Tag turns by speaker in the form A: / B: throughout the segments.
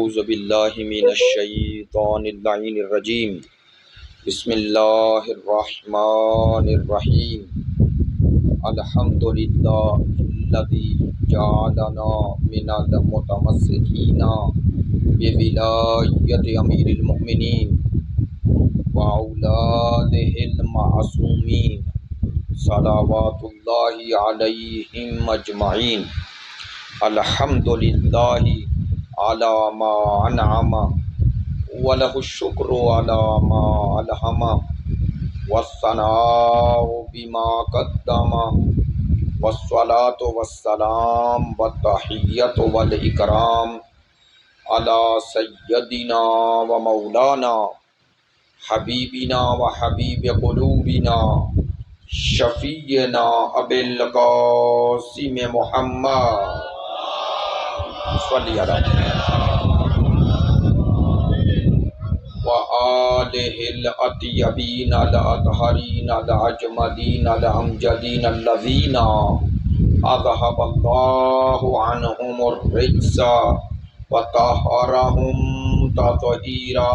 A: اعوذ باللہ من الشیطان اللعین الرجیم بسم اللہ الرحمن الرحیم الحمد للہ الذی جعلنا من المتمسکین بولایت امیر المؤمنین واولادہ المعصومین صلوات اللہ علیہم اجمعین الحمد للہ علی ما انعم ولہ الشکر علی ما الہم والثناء بما قدم والصلاة والسلام والتحیۃ والاکرام علی سیدنا و مولانا حبیبنا و حبیب قلوبنا شفیعنا ابی القاسم محمد صلی وآلہ الاطیبین الاطہرین الاجمدین الامجدین الذین اذہب اللہ عنہم الرجس وطہرہم تطہیرا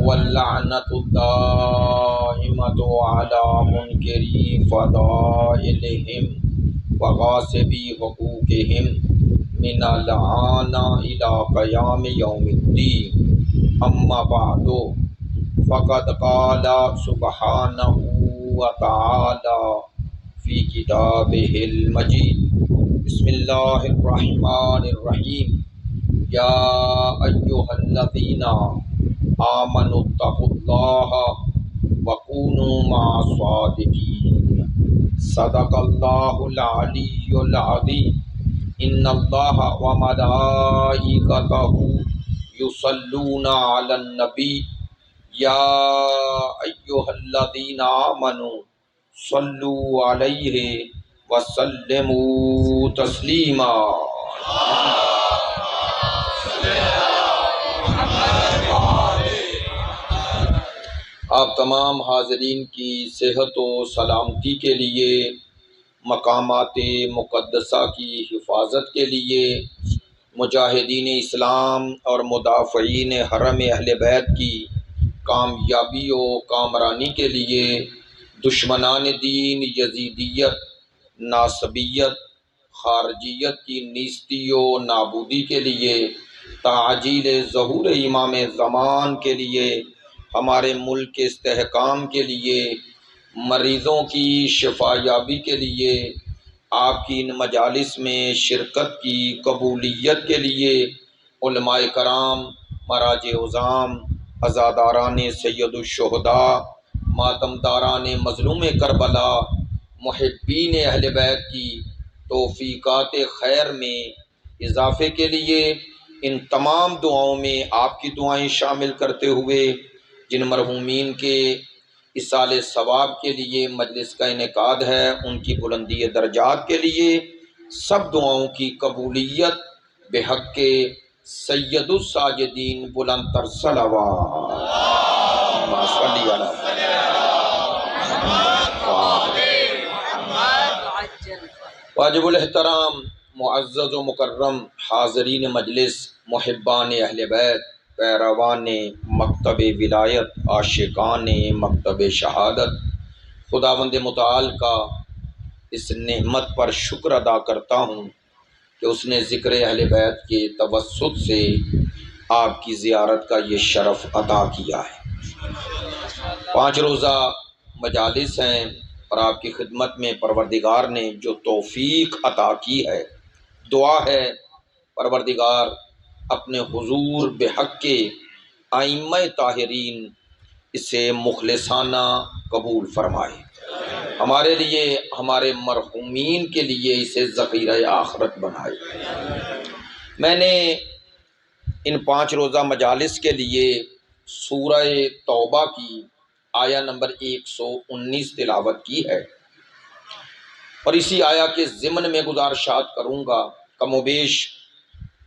A: واللعنۃ الدائمۃ علی منکری فضائلہم وغاصبی حقوقہم من الآن الی قیام یوم الدین اما بعد فقد قال سبحانہ وتعالی فی کتابہ المجید بسم اللہ الرحمن الرحیم یا ایہا الذین آمنوا اتقوا اللہ وکونوا مع الصادقین صدق اللہ العلی العظیم ان اللہ وملائکتہ یصلون علی النبی یا ایہا الذین آمنوا صلوا علیہ وسلموا تسلیما۔ آپ تمام حاضرین کی صحت و سلامتی کے لیے، مقامات مقدسہ کی حفاظت کے لیے، مجاہدین اسلام اور مدافعین حرم اہل بیت کی کامیابی و کامرانی کے لیے، دشمنان دین یزیدیت، ناصبیت، خارجیت کی نیستی و نابودی کے لیے، تعجیل ظہور امام زمان کے لیے، ہمارے ملک کے استحکام کے لیے، مریضوں کی شفا یابی کے لیے، آپ کی ان مجالس میں شرکت کی قبولیت کے لیے، علماء کرام، مراجع عظام، عزاداران سید الشہداء، ماتمداران مظلوم کربلا، محبین اہل بیت کی توفیقات خیر میں اضافے کے لیے، ان تمام دعاؤں میں آپ کی دعائیں شامل کرتے ہوئے جن مرحومین کے ایصال ثواب کے لیے مجلس کا انعقاد ہے، ان کی بلندی درجات کے لیے سب دعاؤں کی قبولیت بحق سید الساجدین بلند تر صلوات۔ صلی علی واجب الاحترام معزز و مکرم حاضرین مجلس، محبان اہل بیت، پیروان مکتب ولایت، عاشقان مکتب شہادت، خداوند متعال کا اس نعمت پر شکر ادا کرتا ہوں کہ اس نے ذکر اہل بیت کے توسط سے آپ کی زیارت کا یہ شرف عطا کیا ہے۔ 5 روزہ مجالس ہیں اور آپ کی خدمت میں پروردگار نے جو توفیق عطا کی ہے، دعا ہے پروردگار اپنے حضور بحق کے ائمہ طاہرین اسے مخلصانہ قبول فرمائے، ہمارے لیے، ہمارے مرحومین کے لیے اسے ذخیرہ آخرت بنائے۔ میں نے ان 5 روزہ مجالس کے لیے سورہ توبہ کی آیہ نمبر 119 تلاوت کی ہے، اور اسی آیہ کے ضمن میں گزارشات کروں گا۔ کم و بیش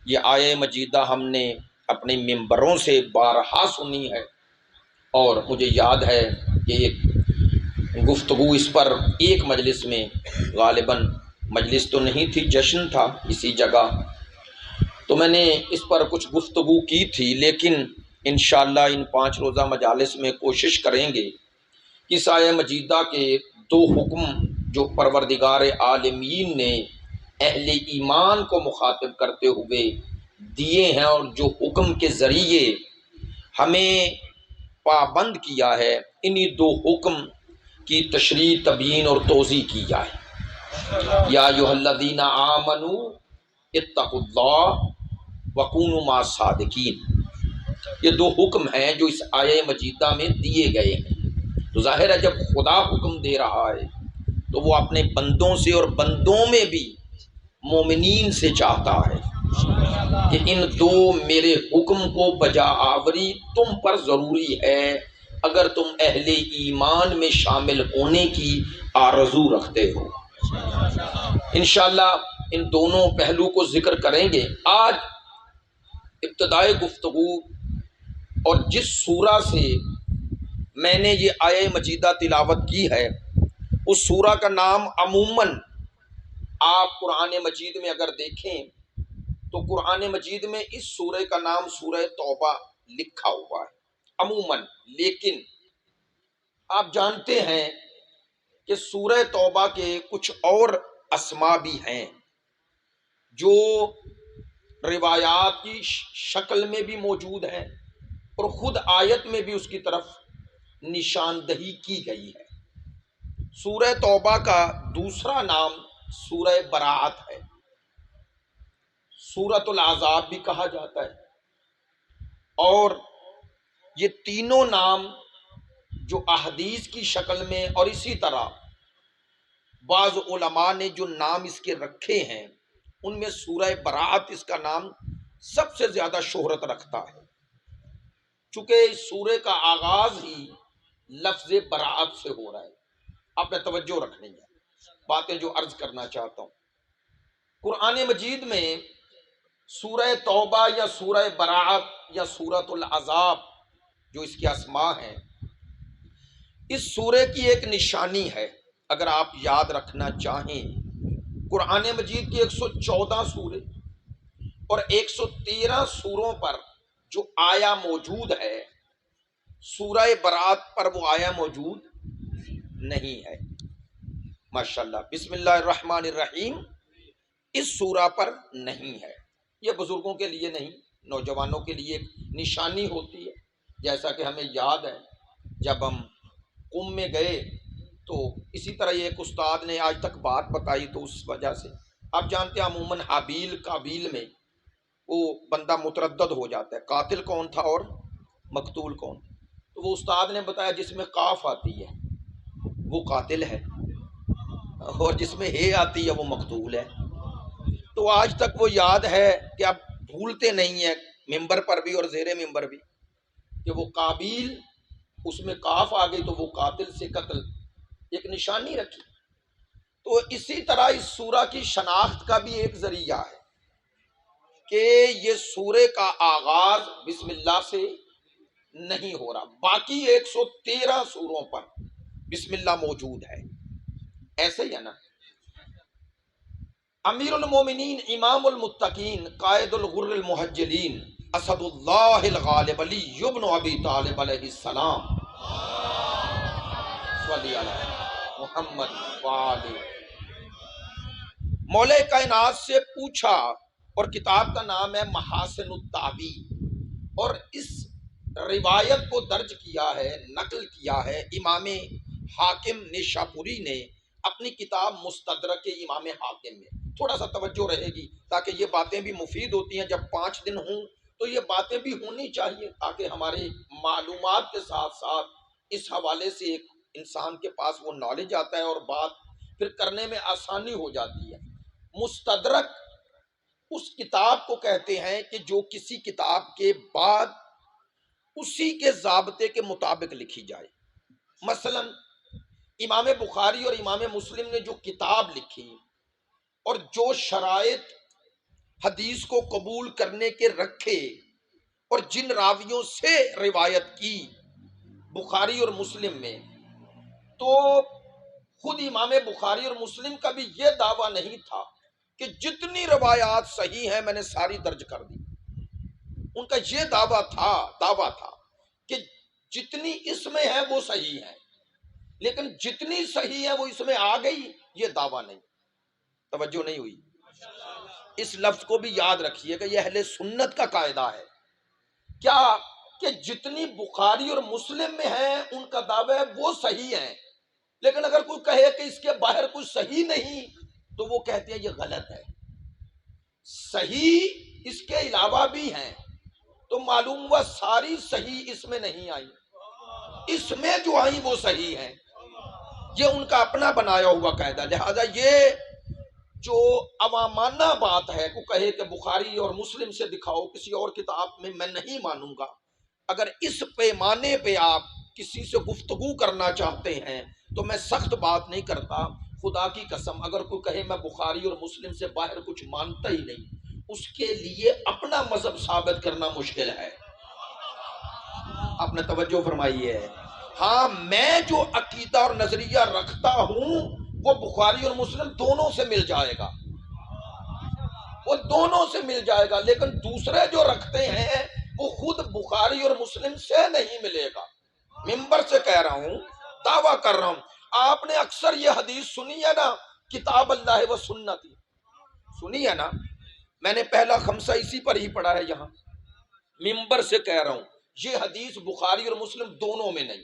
A: یہ آیہ مجیدہ ہم نے اپنے ممبروں سے بارہا سنی ہے، اور مجھے یاد ہے کہ ایک گفتگو اس پر ایک مجلس میں، غالباً مجلس تو نہیں تھی، جشن تھا اسی جگہ، تو میں نے اس پر کچھ گفتگو کی تھی، لیکن انشاءاللہ ان 5 روزہ مجالس میں کوشش کریں گے کہ اس آیہ مجیدہ کے 2 حکم جو پروردگار عالمین نے اہل ایمان کو مخاطب کرتے ہوئے دیے ہیں اور جو حکم کے ذریعے ہمیں پابند کیا ہے، انہی 2 حکم کی تشریح، تبیین اور توضیح کی جائے۔ یا ایھا الذین آمنوا اتقوا اللہ وکونوا مع الصادقین، یہ 2 حکم ہیں جو اس آیہ مجیدہ میں دیے گئے ہیں۔ تو ظاہر ہے جب خدا حکم دے رہا ہے تو وہ اپنے بندوں سے اور بندوں میں بھی مومنین سے چاہتا ہے کہ ان 2 میرے حکم کو بجا آوری تم پر ضروری ہے اگر تم اہل ایمان میں شامل ہونے کی آرزو رکھتے ہو۔ انشاءاللہ ان دونوں پہلو کو ذکر کریں گے۔ آج ابتدائے گفتگو اور جس سورہ سے میں نے یہ آیہ مجیدہ تلاوت کی ہے اس سورہ کا نام عموماً آپ قرآن مجید میں اگر دیکھیں تو قرآن مجید میں اس سورہ کا نام سورہ توبہ لکھا ہوا ہے عموماً، لیکن آپ جانتے ہیں کہ سورہ توبہ کے کچھ اور اسما بھی ہیں جو روایات کی شکل میں بھی موجود ہیں اور خود آیت میں بھی اس کی طرف نشاندہی کی گئی ہے۔ سورہ توبہ کا دوسرا نام سورہ براعت ہے، سورۃ العذاب بھی کہا جاتا ہے، اور یہ تینوں نام جو احادیث کی شکل میں اور اسی طرح بعض علماء نے جو نام اس کے رکھے ہیں ان میں سورہ براعت اس کا نام سب سے زیادہ شہرت رکھتا ہے، چونکہ اس سورہ کا آغاز ہی لفظ براعت سے ہو رہا ہے۔ آپ نے توجہ رکھنی ہے باتیں جو عرض کرنا چاہتا ہوں۔ قرآن مجید میں سورہ توبہ یا سورہ براعت یا سورۃ العذاب جو اس کے اسماء ہیں، اس سورہ کی ایک نشانی ہے۔ اگر آپ یاد رکھنا چاہیں قرآن مجید کے 114 سورے اور 113 سوروں پر جو آیا موجود ہے، سورہ براعت پر وہ آیا موجود نہیں ہے۔ ماشاءاللہ، بسم اللہ الرحمن الرحیم اس سورہ پر نہیں ہے۔ یہ بزرگوں کے لیے نہیں، نوجوانوں کے لیے ایک نشانی ہوتی ہے۔ جیسا کہ ہمیں یاد ہے جب ہم قم میں گئے تو اسی طرح یہ ایک استاد نے آج تک بات بتائی، تو اس وجہ سے آپ جانتے ہیں عموماً حابیل قابیل میں وہ بندہ متردد ہو جاتا ہے، قاتل کون تھا اور مقتول کون، تو وہ استاد نے بتایا جس میں قاف آتی ہے وہ قاتل ہے اور جس میں ہے آتی ہے وہ مقتول ہے۔ تو آج تک وہ یاد ہے کہ اب بھولتے نہیں ہیں، ممبر پر بھی اور زیر ممبر بھی، کہ وہ قابیل اس میں قاف آ گئی تو وہ قاتل سے قتل، ایک نشانی رکھی۔ تو اسی طرح اس سورہ کی شناخت کا بھی ایک ذریعہ ہے کہ یہ سورہ کا آغاز بسم اللہ سے نہیں ہو رہا، باقی 113 سوروں پر بسم اللہ موجود ہے، ایسے ہی ہے نا۔ امیر المومنین، امام المتقین، قائد الغر المحجلین، اسد اللہ الغالب علی ابن ابی طالب علیہ السلام، صلی علی محمد وآلہ، مولا کائنات سے پوچھا، اور کتاب کا نام ہے محاسن التعبیر، اور اس روایت کو درج کیا ہے، نقل کیا ہے امام حاکم نیشاپوری نے اپنی کتاب مستدرک امام حاکم میں۔ تھوڑا سا توجہ رہے گی تاکہ یہ باتیں بھی مفید ہوتی ہیں، جب 5 دن ہوں تو یہ باتیں بھی ہونی چاہیے تاکہ ہمارے معلومات کے ساتھ ساتھ اس حوالے سے ایک انسان کے پاس وہ نالج آتا ہے اور بات پھر کرنے میں آسانی ہو جاتی ہے۔ مستدرک اس کتاب کو کہتے ہیں کہ جو کسی کتاب کے بعد اسی کے ضابطے کے مطابق لکھی جائے۔ مثلا امام بخاری اور امام مسلم نے جو کتاب لکھی اور جو شرائط حدیث کو قبول کرنے کے رکھے اور جن راویوں سے روایت کی بخاری اور مسلم میں، تو خود امام بخاری اور مسلم کا بھی یہ دعویٰ نہیں تھا کہ جتنی روایات صحیح ہیں میں نے ساری درج کر دی. ان کا یہ دعویٰ تھا کہ جتنی اس میں ہے وہ صحیح ہے، لیکن جتنی صحیح ہے وہ اس میں آ گئی، یہ دعویٰ نہیں. توجہ نہیں ہوئی. اس لفظ کو بھی یاد رکھیے کہ یہ اہل سنت کا قاعدہ ہے. کیا کہ جتنی بخاری اور مسلم میں ہیں ان کا دعویٰ ہے وہ صحیح ہیں، لیکن اگر کوئی کہے کہ اس کے باہر کچھ صحیح نہیں تو وہ کہتے ہیں یہ غلط ہے. صحیح اس کے علاوہ بھی ہیں، تو معلوم ہوا ساری صحیح اس میں نہیں آئی، اس میں جو آئی وہ صحیح ہیں. یہ ان کا اپنا بنایا ہوا قاعدہ. لہذا یہ جو عوامانہ بات ہے کو کہے کہ بخاری اور مسلم سے دکھاؤ کسی اور کتاب میں نہیں مانوں گا. اگر اس پیمانے پہ آپ کسی سے گفتگو کرنا چاہتے ہیں تو میں سخت بات نہیں کرتا. خدا کی قسم اگر کوئی کہے میں بخاری اور مسلم سے باہر کچھ مانتا ہی نہیں، اس کے لیے اپنا مذہب ثابت کرنا مشکل ہے. آپ نے توجہ فرمائی ہے. ہاں میں جو عقیدہ اور نظریہ رکھتا ہوں وہ بخاری اور مسلم دونوں سے مل جائے گا، وہ دونوں سے مل جائے گا، لیکن دوسرے جو رکھتے ہیں وہ خود بخاری اور مسلم سے نہیں ملے گا. ممبر سے کہہ رہا ہوں، دعویٰ کر رہا ہوں. آپ نے اکثر یہ حدیث سنی ہے نا، کتاب اللہ و سنتی، سنی ہے نا. میں نے پہلا خمسہ اسی پر ہی پڑھا ہے. یہاں ممبر سے کہہ رہا ہوں یہ حدیث بخاری اور مسلم دونوں میں نہیں،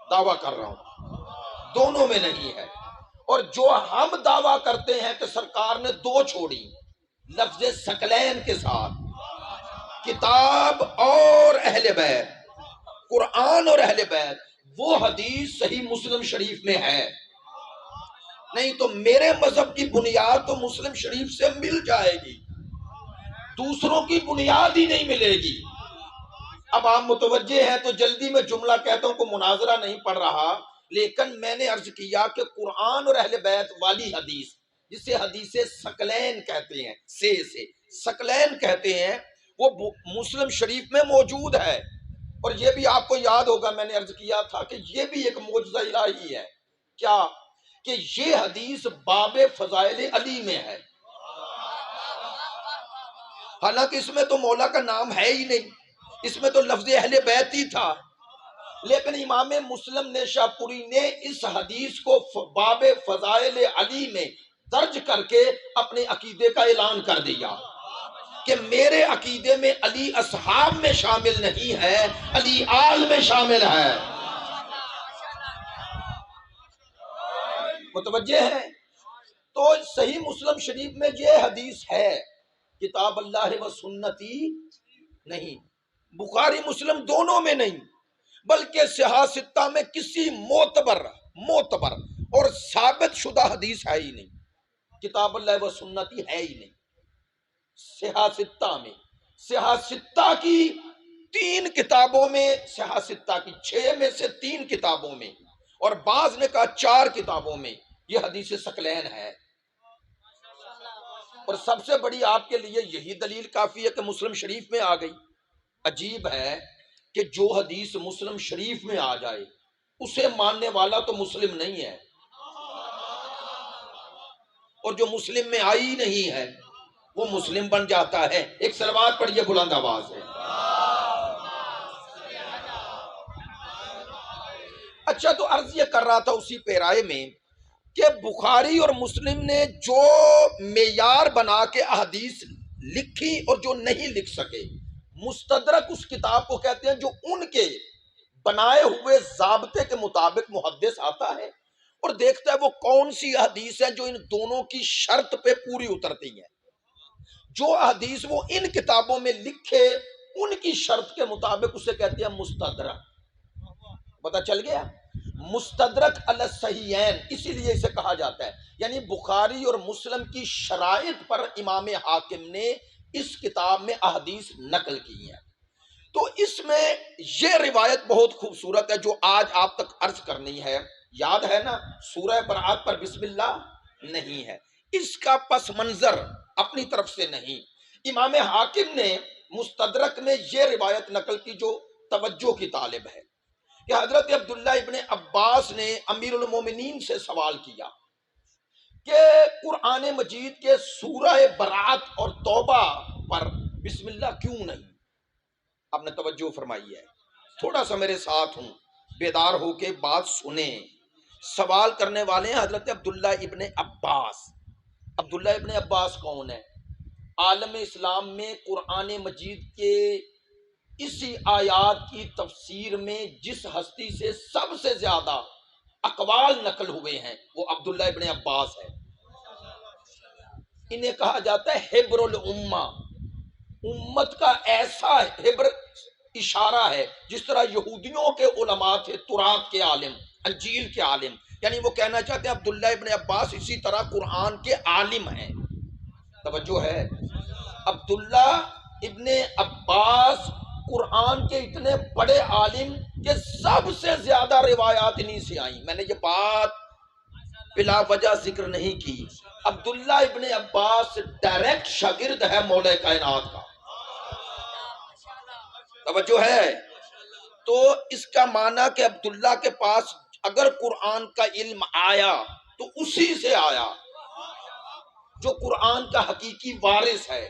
A: دعویٰ کر رہا ہوں دونوں میں نہیں ہے. اور جو ہم دعویٰ کرتے ہیں کہ سرکار نے دو چھوڑی لفظ ثقلین کے ساتھ، کتاب اور اہل بیت، قرآن اور اہل بیت، وہ حدیث صحیح مسلم شریف میں ہے. نہیں تو میرے مذہب کی بنیاد تو مسلم شریف سے مل جائے گی، دوسروں کی بنیاد ہی نہیں ملے گی. اب آپ متوجہ ہیں تو جلدی میں جملہ کہتا ہوں، کو مناظرہ نہیں پڑھ رہا، لیکن میں نے عرض کیا کہ قرآن اور اہل بیت والی حدیث جسے حدیث ثقلین کہتے ہیں، سے ثقلین کہتے ہیں، وہ مسلم شریف میں موجود ہے. اور یہ بھی آپ کو یاد ہوگا میں نے عرض کیا تھا کہ یہ بھی ایک معجزہ الہی ہے. کیا کہ یہ حدیث باب فضائل علی میں ہے، حالانکہ اس میں تو مولا کا نام ہے ہی نہیں، اس میں تو لفظ اہل بیت ہی تھا. لیکن امام مسلم نے شاپوری نے اس حدیث کو باب فضائل علی میں درج کر کے اپنے عقیدے کا اعلان کر دیا کہ میرے عقیدے میں علی اصحاب میں شامل نہیں ہے، علی آل میں شامل ہے. متوجہ ہے؟ تو صحیح مسلم شریف میں یہ حدیث ہے، کتاب اللہ و سنتی نہیں. بخاری مسلم دونوں میں نہیں، بلکہ صحاح ستہ میں کسی معتبر اور ثابت شدہ حدیث ہے ہی نہیں. کتاب اللہ و سنتی ہے ہی نہیں. صحاح ستہ میں، صحاح ستہ کی 3 کتابوں میں، صحاح ستہ کی 6 میں سے 3 کتابوں میں، اور بعض نے کہا 4 کتابوں میں یہ حدیث ثقلین ہے. اور سب سے بڑی آپ کے لیے یہی دلیل کافی ہے کہ مسلم شریف میں آ گئی. عجیب ہے کہ جو حدیث مسلم شریف میں آ جائے اسے ماننے والا تو مسلم نہیں ہے، اور جو مسلم میں آئی نہیں ہے وہ مسلم بن جاتا ہے. ایک صلوات پڑھیے بلند آواز ہے. اچھا، تو عرض یہ کر رہا تھا اسی پیرائے میں کہ بخاری اور مسلم نے جو معیار بنا کے احادیث لکھی اور جو نہیں لکھ سکے، مستدرک اس کتاب کو کہتے ہیں جو ان کے بنائے ہوئے ضابطے کے مطابق محدث آتا ہے اور دیکھتا ہے وہ کون سی حدیث ہے جو ان دونوں کی شرط پہ پوری اترتی ہے. جو حدیث وہ ان کتابوں میں لکھے ان کی شرط کے مطابق اسے کہتے ہیں مستدرک. پتہ چل گیا؟ مستدرک علی الصحیحین اسی لیے اسے کہا جاتا ہے، یعنی بخاری اور مسلم کی شرائط پر امام حاکم نے اس کتاب میں احادیث نقل کی ہیں. تو اس میں یہ روایت بہت خوبصورت ہے جو آج آپ تک عرض کرنی ہے. یاد ہے نا، سورہ برات پر بسم اللہ نہیں ہے، اس کا پس منظر اپنی طرف سے نہیں. امام حاکم نے مستدرک میں یہ روایت نقل کی جو توجہ کی طالب ہے کہ حضرت عبداللہ ابن عباس نے امیر المومنین سے سوال کیا کہ قرآن مجید کے سورہ برات اور توبہ پر بسم اللہ کیوں نہیں؟ آپ نے توجہ فرمائی ہے، تھوڑا سا میرے ساتھ ہوں، بیدار ہو کے بات سنیں۔ سوال کرنے والے ہیں حضرت عبداللہ ابن عباس۔ عبداللہ ابن عباس کون ہے؟ عالم اسلام میں قرآن مجید کے اسی آیات کی تفسیر میں جس ہستی سے سب سے زیادہ اقوال نقل ہوئے ہیں وہ عبداللہ ابن عباس ہے۔ انہیں کہا جاتا ہے حبر الامہ، امت کا ایسا حبر، اشارہ ہے جس طرح یہودیوں کے علماء تھے تورات کے عالم، انجیل کے عالم، یعنی وہ کہنا چاہتے ہیں عبداللہ ابن عباس اسی طرح قرآن کے عالم ہیں۔ توجہ ہے، عبداللہ ابن عباس قرآن کے اتنے بڑے عالم کہ سب سے زیادہ روایات انہی سے آئیں۔ میں نے یہ بات بلا وجہ ذکر نہیں کی، عبداللہ ابن عباس ڈائریکٹ شاگرد ہے مولا کائنات کا۔ توجہ ہے، تو اس کا معنی کہ عبداللہ کے پاس اگر قرآن کا علم آیا تو اسی سے آیا جو قرآن کا حقیقی وارث ہے۔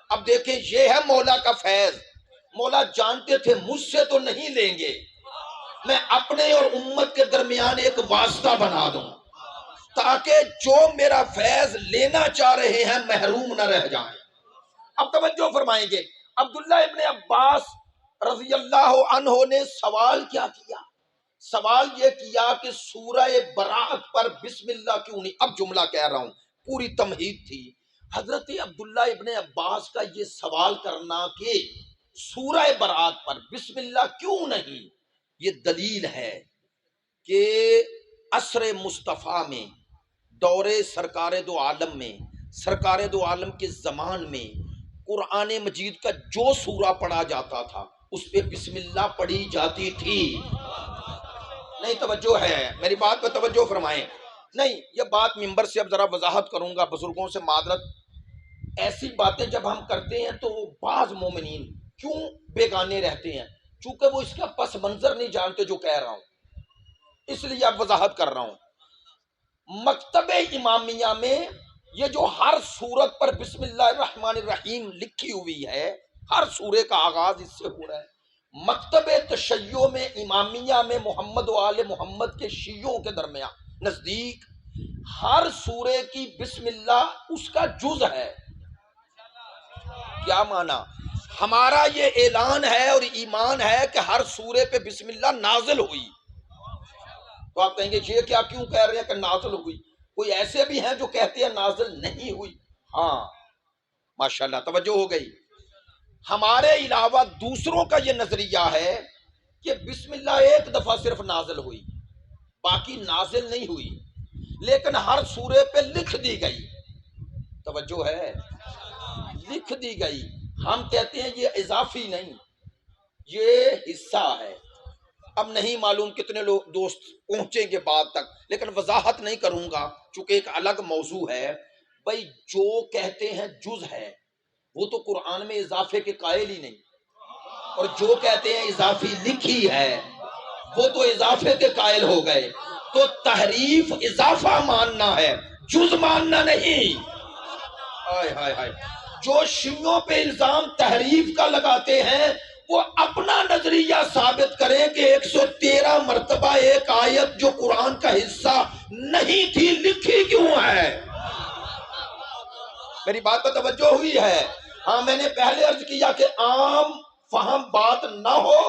A: اب دیکھیں یہ ہے مولا کا فیض۔ مولا جانتے تھے مجھ سے تو نہیں لیں گے، میں اپنے اور امت کے درمیان ایک واسطہ بنا دوں تاکہ جو میرا فیض لینا چاہ رہے ہیں محروم نہ رہ جائیں۔ اب توجہ فرمائیں گے، عبداللہ ابن عباس رضی اللہ عنہ نے سوال کیا کیا؟ سوال یہ کیا کہ سورہ برات پر بسم اللہ کیوں نہیں؟ اب جملہ کہہ رہا ہوں، پوری تمہید تھی۔ حضرت عبداللہ ابن عباس کا یہ سوال کرنا کہ سورہ برات پر بسم اللہ کیوں نہیں، یہ دلیل ہے کہ عصر مصطفیٰ میں، دور سرکار دو عالم میں، سرکار دو عالم کے زمان میں قرآن مجید کا جو سورہ پڑھا جاتا تھا اس پہ بسم اللہ پڑھی جاتی تھی۔ نہیں توجہ ہے، میری بات پہ توجہ فرمائیں۔ نہیں، یہ بات ممبر سے اب ذرا وضاحت کروں گا، بزرگوں سے معذرت۔ ایسی باتیں جب ہم کرتے ہیں تو بعض مومنین کیوں بیگانے رہتے ہیں؟ چونکہ وہ اس کا پس منظر نہیں جانتے جو کہہ رہا ہوں، اس لیے اب وضاحت کر رہا ہوں۔ مکتب امامیہ میں یہ جو ہر سورت پر بسم اللہ الرحمن الرحیم لکھی ہوئی ہے، ہر سورے کا آغاز اس سے ہو رہا ہے۔ مکتب تشیع میں، امامیہ میں، محمد و آل محمد کے شیعوں کے درمیان نزدیک ہر سورے کی بسم اللہ اس کا جز ہے۔ کیا معنی؟ ہمارا یہ اعلان ہے اور ایمان ہے کہ ہر سورے پہ بسم اللہ نازل ہوئی۔ تو آپ کہیں گے یہ کیا کیوں کہہ رہے ہیں کہ نازل ہوئی؟ کوئی ایسے بھی ہیں جو کہتے ہیں نازل نہیں ہوئی۔ ہاں ماشاءاللہ، توجہ ہو گئی۔ ہمارے علاوہ دوسروں کا یہ نظریہ ہے کہ بسم اللہ ایک دفعہ صرف نازل ہوئی، باقی نازل نہیں ہوئی، لیکن ہر سورے پہ لکھ دی گئی۔ توجہ ہے، لکھ دی گئی۔ ہم کہتے ہیں یہ اضافی نہیں، یہ حصہ ہے۔ اب نہیں معلوم کتنے لوگ دوست پہنچیں گے بعد تک، لیکن وضاحت نہیں کروں گا چونکہ ایک الگ موضوع ہے۔ بھئی جو کہتے ہیں جز ہے وہ تو قرآن میں اضافے کے قائل ہی نہیں، اور جو کہتے ہیں اضافی لکھی ہے وہ تو اضافے کے قائل ہو گئے۔ تو تحریف اضافہ ماننا ہے، جز ماننا نہیں۔ ہائے ہائے ہائے، جو شیعوں پہ الزام تحریف کا لگاتے ہیں وہ اپنا نظریہ ثابت کریں کہ 113 مرتبہ ایک آیت جو قرآن کا حصہ نہیں تھی لکھی کیوں ہے۔ میری بات پر توجہ ہوئی ہے؟ ہاں، میں نے پہلے عرض کیا کہ عام فہم بات نہ ہو،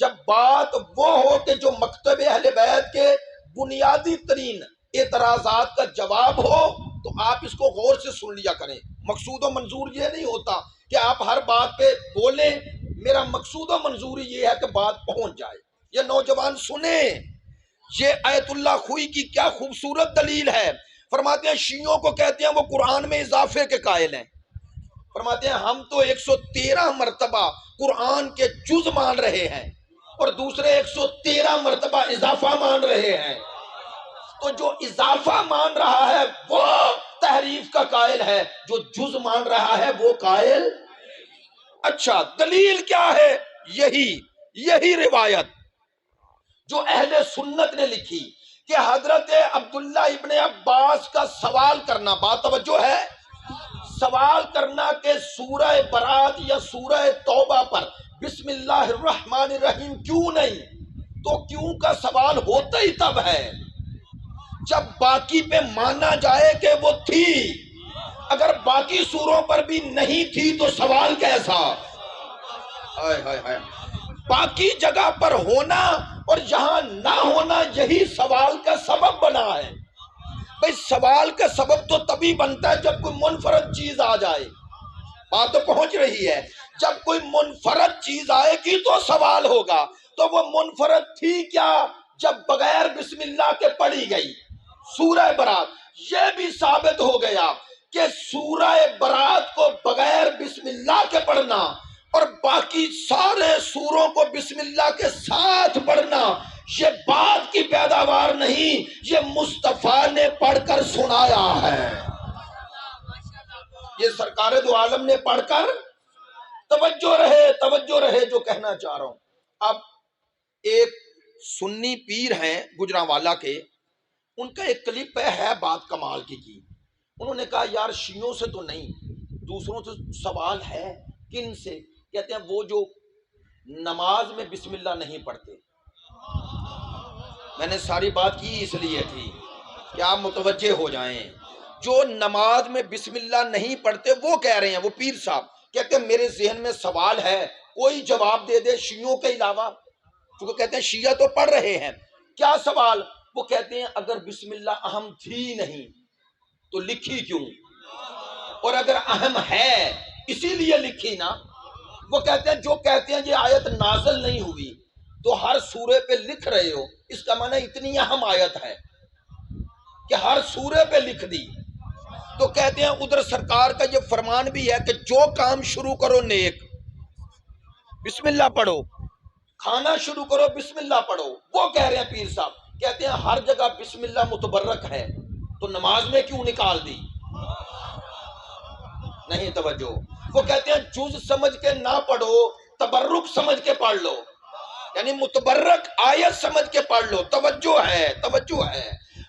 A: جب بات وہ ہو کہ جو مکتب اہل بیت کے بنیادی ترین اعتراضات کا جواب ہو تو آپ اس کو غور سے سن لیا کریں۔ مقصود و منظور یہ نہیں ہوتا کہ آپ ہر بات پہ بولیں، میرا مقصود و منظور یہ ہے کہ بات پہنچ جائے۔ یہ نوجوان سنیں، یہ آیت اللہ خوئی کی کیا خوبصورت دلیل ہے۔ فرماتے ہیں شیعوں کو کہتے ہیں وہ قرآن میں اضافے کے قائل ہیں، فرماتے ہیں ہم تو 113 مرتبہ قرآن کے جز مان رہے ہیں اور دوسرے 113 مرتبہ اضافہ مان رہے ہیں۔ تو جو اضافہ مان رہا ہے وہ تحریف کا قائل ہے، جو جز مان رہا ہے وہ قائل۔ اچھا، دلیل کیا ہے؟ یہی روایت جو اہل سنت نے لکھی کہ حضرت عبداللہ ابن عباس کا سوال کرنا، بات توجہ ہے، سوال کرنا کہ سورہ برات یا سورہ توبہ پر بسم اللہ الرحمن الرحیم کیوں نہیں، تو کیوں کا سوال ہوتا ہی تب ہے جب باقی پہ مانا جائے کہ وہ تھی، اگر باقی سوروں پر بھی نہیں تھی تو سوال کیسا؟ ہائے ہائے ہائے، باقی جگہ پر ہونا اور یہاں نہ ہونا یہی سوال کا سبب بنا ہے۔ بھئی سوال کا سبب تو تبھی بنتا ہے جب کوئی منفرد چیز آ جائے، بات تو پہنچ رہی ہے، جب کوئی منفرد چیز آئے گی تو سوال ہوگا، تو وہ منفرد تھی کیا جب بغیر بسم اللہ کے پڑھی گئی سورہ برات؟ یہ بھی ثابت ہو گیا کہ سورہ برات کو بغیر بسم اللہ کے پڑھنا اور باقی سارے سوروں کو بسم اللہ کے ساتھ پڑھنا یہ بات کی پیداوار نہیں، یہ مصطفیٰ نے پڑھ کر سنایا ہے، یہ سرکار دو عالم نے پڑھ کر، توجہ رہے جو کہنا چاہ رہا ہوں۔ اب ایک سنی پیر ہیں گجرانوالہ کے، ان کا ایک کلپ ہے بات کمال کی، انہوں نے کہا یار شیعوں سے تو نہیں، دوسروں سے سوال ہے، کن سے؟ کہتے ہیں وہ جو نماز میں بسم اللہ نہیں پڑھتے۔ میں نے ساری بات کی اس لیے تھی کہ آپ متوجہ ہو جائیں، جو نماز میں بسم اللہ نہیں پڑھتے وہ کہہ رہے ہیں، وہ پیر صاحب کہتے ہیں میرے ذہن میں سوال ہے، کوئی جواب دے دے شیعوں کے علاوہ، کیونکہ کہتے ہیں شیعہ تو پڑھ رہے ہیں، کیا سوال؟ وہ کہتے ہیں اگر بسم اللہ اہم تھی نہیں تو لکھی کیوں، اور اگر اہم ہے اسی لیے لکھی نا۔ وہ کہتے ہیں جو کہتے ہیں یہ آیت نازل نہیں ہوئی تو ہر سورے پہ لکھ رہے ہو، اس کا معنی اتنی اہم آیت ہے کہ ہر سورے پہ لکھ دی، تو کہتے ہیں ادھر سرکار کا یہ فرمان بھی ہے کہ جو کام شروع کرو نیک بسم اللہ پڑھو، کھانا شروع کرو بسم اللہ پڑھو۔ وہ کہہ رہے ہیں پیر صاحب، کہتے ہیں ہر جگہ بسم اللہ متبرک ہے تو نماز میں کیوں نکال دی؟ نہیں توجہ۔ وہ کہتے ہیں جز سمجھ کے نہ پڑھو، تبرک سمجھ کے پڑھ لو، یعنی متبرک آیت سمجھ کے پڑھ لو۔ توجہ ہے۔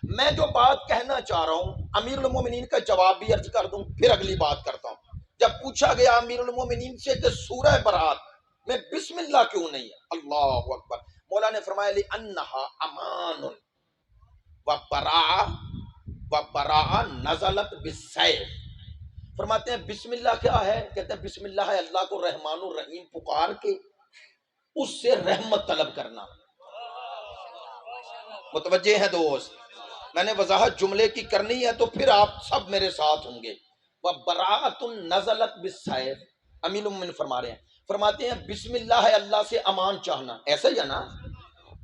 A: میں جو بات کہنا چاہ رہا ہوں امیر المومنین کا جواب بھی عرض کر دوں، پھر اگلی بات کرتا ہوں۔ جب پوچھا گیا امیر المومنین سے کہ سورہ برات میں بسم اللہ کیوں نہیں ہے، اللہ اکبر، مولا نے فرمایا لِأَنَّهَا أَمَانٌ وَبَرَاءَ نَزَلَتْ بِالسَّيْفِ۔ فرماتے ہیں بسم اللہ کیا ہے؟ کہتے ہیں بسم اللہ ہے اللہ کو رحمان الرحیم پکار کے اس سے رحمت طلب کرنا۔ متوجہ ہیں دوست؟ میں نے وضاحت جملے کی کرنی ہے تو پھر آپ سب میرے ساتھ ہوں گے۔ وَبَرَاءَةٌ نَزَلَتْ بِالسَّيْفِ، امیر المومنین فرما رہے ہیں، فرماتے ہیں بسم اللہ ہے اللہ سے امان چاہنا، ایسا ہی ہے نا،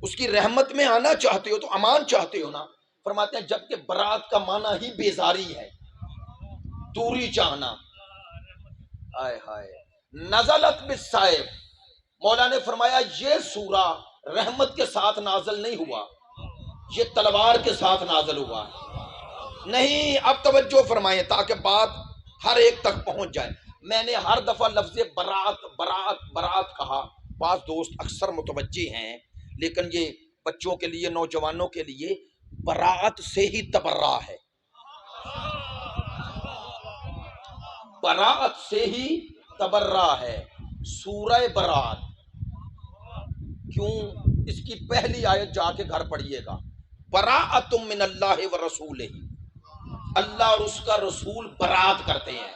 A: اس کی رحمت میں آنا چاہتے ہو تو امان چاہتے ہو نا۔ فرماتے ہیں جبکہ برات کا معنی ہی بیزاری ہے، دوری چاہنا۔ آئے ہائے، نزلت بالسیف، مولا نے فرمایا یہ سورہ رحمت کے ساتھ نازل نہیں ہوا، یہ تلوار کے ساتھ نازل ہوا نہیں۔ اب توجہ فرمائیں تاکہ بات ہر ایک تک پہنچ جائے۔ میں نے ہر دفعہ لفظ برات برات برات کہا، بعض دوست اکثر متوجہ ہیں لیکن یہ بچوں کے لیے، نوجوانوں کے لیے برات سے ہی تبرہ ہے، برات سے ہی تبرہ ہے۔ سورہ برات کیوں؟ اس کی پہلی آیت جا کے گھر پڑھیے گا، براءۃ من اللہ ورسولہ، اللہ اور اس کا رسول برات کرتے ہیں،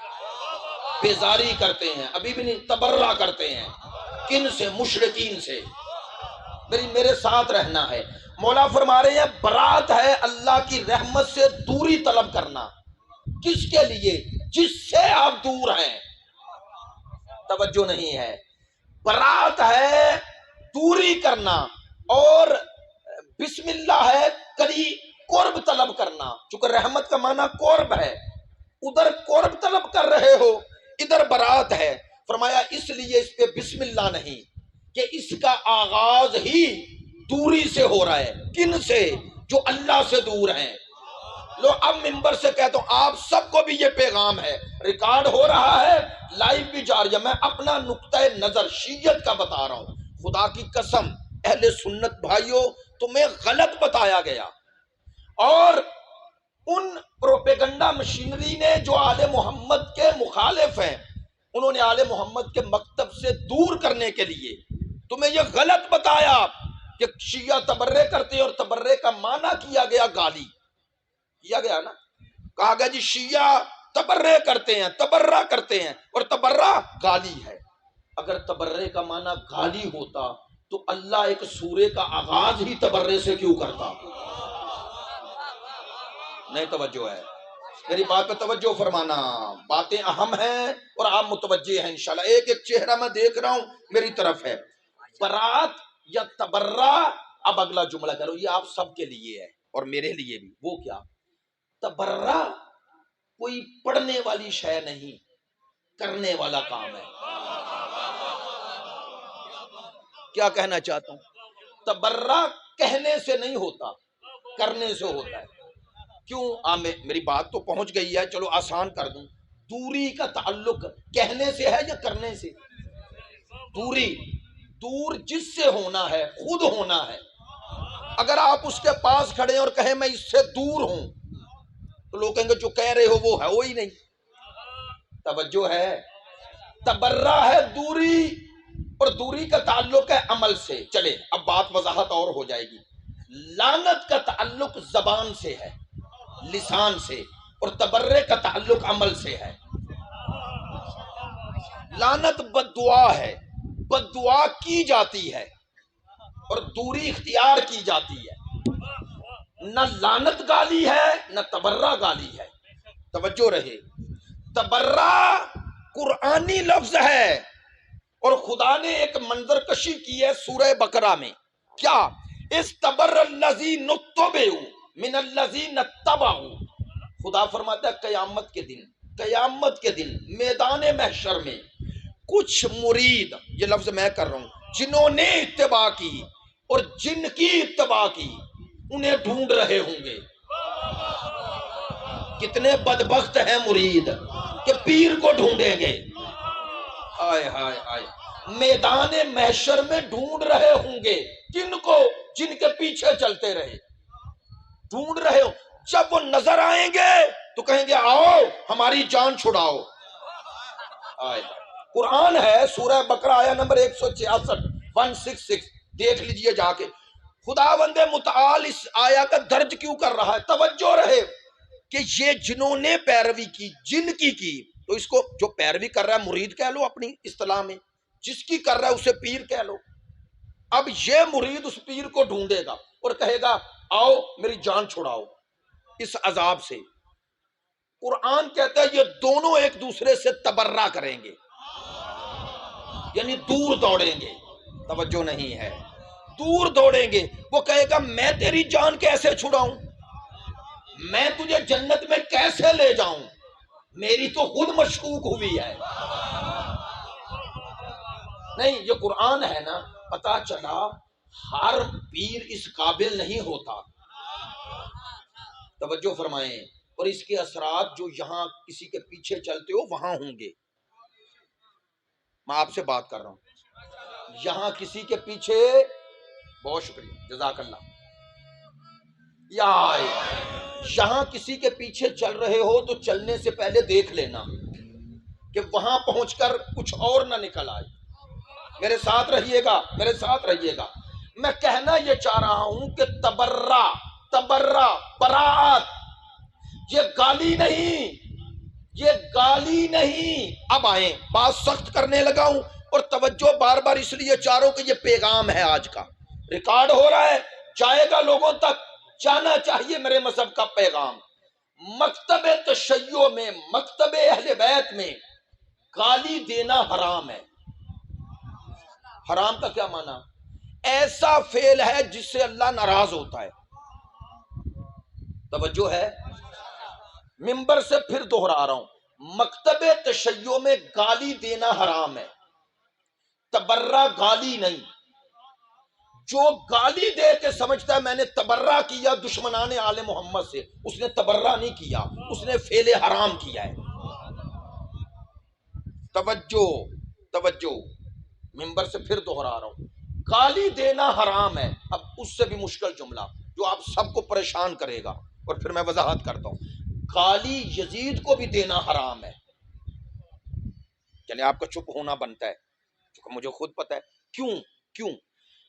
A: بیزاری کرتے ہیں، ابھی بھی نہیں، تبرہ کرتے ہیں۔ کن سے؟ مشرکین سے۔ میرے ساتھ رہنا ہے۔ مولا فرما رہے ہیں برات ہے اللہ کی رحمت سے دوری طلب کرنا، کس کے لیے؟ جس سے آپ دور ہیں۔ توجہ نہیں ہے، برات ہے دوری کرنا، اور بسم اللہ ہے قرب طلب کرنا، چونکہ رحمت کا معنی قرب ہے، ادھر قرب طلب کر رہے ہو، ادھر برات ہے۔ فرمایا اس لیے اس پہ بسم اللہ نہیں کہ اس کا آغاز ہی دوری سے ہو رہا ہے۔ کن سے؟ جو اللہ سے دور ہیں۔ لو اب منبر سے کہتا ہوں آپ سب کو بھی یہ پیغام ہے، ریکارڈ ہو رہا ہے، لائیو بھی جاری ہے، میں اپنا نقطہ نظر شیعت کا بتا رہا ہوں، خدا کی قسم اہل سنت بھائیوں تمہیں غلط بتایا گیا، اور ان پروپیگنڈا مشینری نے جو آل محمد کے مخالف ہیں، انہوں نے آل محمد کے مکتب سے دور کرنے کے لیے تمہیں یہ غلط بتایا کہ شیعہ تبرے کرتے ہیں، اور تبرے کا معنی کیا گیا گالی، کیا گیا نا، کہا گیا جی شیعہ تبرے کرتے ہیں، تبرہ کرتے ہیں، اور تبرہ گالی ہے۔ اگر تبرے کا معنی گالی ہوتا تو اللہ ایک سورے کا آغاز ہی تبرے سے کیوں کرتا؟ نہیں توجہ ہے میری بات پہ توجہ فرمانا، باتیں اہم ہیں اور آپ متوجہ ہیں انشاءاللہ۔ ایک ایک چہرہ میں دیکھ رہا ہوں میری طرف ہے، برات یا تبرہ۔ اب اگلا جملہ کرو، یہ آپ سب کے لیے ہے اور میرے لیے بھی۔ وہ کیا؟ تبرہ کوئی پڑھنے والی شے نہیں، کرنے والا کام ہے۔ کیا کہنا چاہتا ہوں؟ تبرہ کہنے سے نہیں ہوتا، کرنے سے ہوتا ہے۔ کیوں؟ میری بات تو پہنچ گئی ہے، چلو آسان کر دوں۔ دوری کا تعلق کہنے سے ہے یا کرنے سے؟ دوری، دور جس سے ہونا ہے خود ہونا ہے۔ اگر آپ اس کے پاس کھڑے اور کہیں میں اس سے دور ہوں تو لوگ کہیں گے جو کہہ رہے ہو وہ ہے وہی نہیں۔ توجہ ہے؟ تبرہ ہے دوری، اور دوری کا تعلق ہے عمل سے۔ چلے اب بات وضاحت اور ہو جائے گی۔ لعنت کا تعلق زبان سے ہے، لسان سے، اور تبرے کا تعلق عمل سے ہے۔ لعنت بد دعا ہے، بد دعا کی جاتی ہے اور دوری اختیار کی جاتی ہے۔ نہ لعنت گالی ہے نہ تبرہ گالی ہے۔ توجہ رہے، تبرہ قرآنی لفظ ہے، اور خدا نے ایک منظر کشی کی ہے سورہ بقرہ میں۔ کیا؟ استبر الذین اتبعوا من الذین اتبعوا۔ خدا فرماتا ہے قیامت کے دن، قیامت کے دن میدان محشر میں کچھ مرید، یہ لفظ میں کر رہا ہوں، جنہوں نے اتباع کی اور جن کی اتباع کی، انہیں ڈھونڈ رہے ہوں گے۔ کتنے بدبخت ہیں مرید کہ پیر کو ڈھونڈیں گے۔ آئے ہائے آئے، میدان محشر میں ڈھونڈ رہے ہوں گے کن کو؟ جن کے پیچھے چلتے رہے، ڈھونڈ رہے ہوں۔ جب وہ نظر آئیں گے تو کہیں گے آؤ ہماری جان چھڑاؤ۔ آئے، قرآن ہے سورہ بقرہ آیا نمبر 166، 166 دیکھ لیجئے جا کے۔ خداوند متعال اس آیا کا درج کیوں کر رہا ہے؟ توجہ رہے کہ یہ جنہوں نے پیروی کی، جن کی، تو اس کو جو پیروی کر رہا ہے مرید کہہ لو اپنی اصطلاح میں، جس کی کر رہا ہے اسے پیر کہہ لو۔ اب یہ مرید اس پیر کو ڈھونڈے گا اور کہے گا آؤ میری جان چھڑاؤ اس عذاب سے۔ قرآن کہتا ہے یہ دونوں ایک دوسرے سے تبرہ کریں گے، یعنی دور دوڑیں گے۔ توجہ نہیں ہے، دور دوڑیں گے۔ وہ کہے گا میں تیری جان کیسے چھڑاؤں، میں تجھے جنت میں کیسے لے جاؤں، میری تو خود مشکوک ہوئی ہے۔ نہیں، یہ قرآن ہے نا۔ پتا چلا ہر پیر اس قابل نہیں ہوتا۔ توجہ فرمائیں، اور اس کے اثرات جو یہاں کسی کے پیچھے چلتے ہو وہاں ہوں گے۔ میں آپ سے بات کر رہا ہوں، یہاں کسی کے پیچھے، بہت شکریہ جزاک اللہ، یہاں کسی کے پیچھے چل رہے ہو تو چلنے سے پہلے دیکھ لینا کہ وہاں پہنچ کر کچھ اور نہ نکل آئے۔ میرے ساتھ رہیے گا، میرے ساتھ رہیے گا۔ میں کہنا یہ چاہ رہا ہوں کہ تبرہ، براعت، یہ گالی نہیں، یہ گالی نہیں۔ اب آئیں، بات سخت کرنے لگا ہوں، اور توجہ بار بار اس لیے چاہ رہا ہوں کہ یہ پیغام ہے آج کا، ریکارڈ ہو رہا ہے، جائے گا لوگوں تک، جانا چاہیے میرے مذہب کا پیغام۔ مکتب تشیع میں، مکتب اہل بیت میں گالی دینا حرام ہے۔ حرام کا کیا معنی؟ ایسا فعل ہے جس سے اللہ ناراض ہوتا ہے۔ توجہ ہے؟ ممبر سے پھر دوہرا رہا ہوں، مکتب تشیع میں گالی دینا حرام ہے، تبرہ گالی نہیں۔ جو گالی دے کے سمجھتا ہے میں نے تبرہ کیا دشمنان آل محمد سے، اس نے تبرہ نہیں کیا، اس نے فعل حرام کیا ہے۔ توجہ، توجہ، ممبر سے پھر دوہرا رہا ہوں، گالی دینا حرام ہے۔ اب اس سے بھی مشکل جملہ جو آپ سب کو پریشان کرے گا، اور پھر میں وضاحت کرتا ہوں۔ گالی یزید کو بھی دینا حرام ہے، یعنی آپ کا چپ ہونا بنتا ہے، کیونکہ مجھے خود پتہ ہے کیوں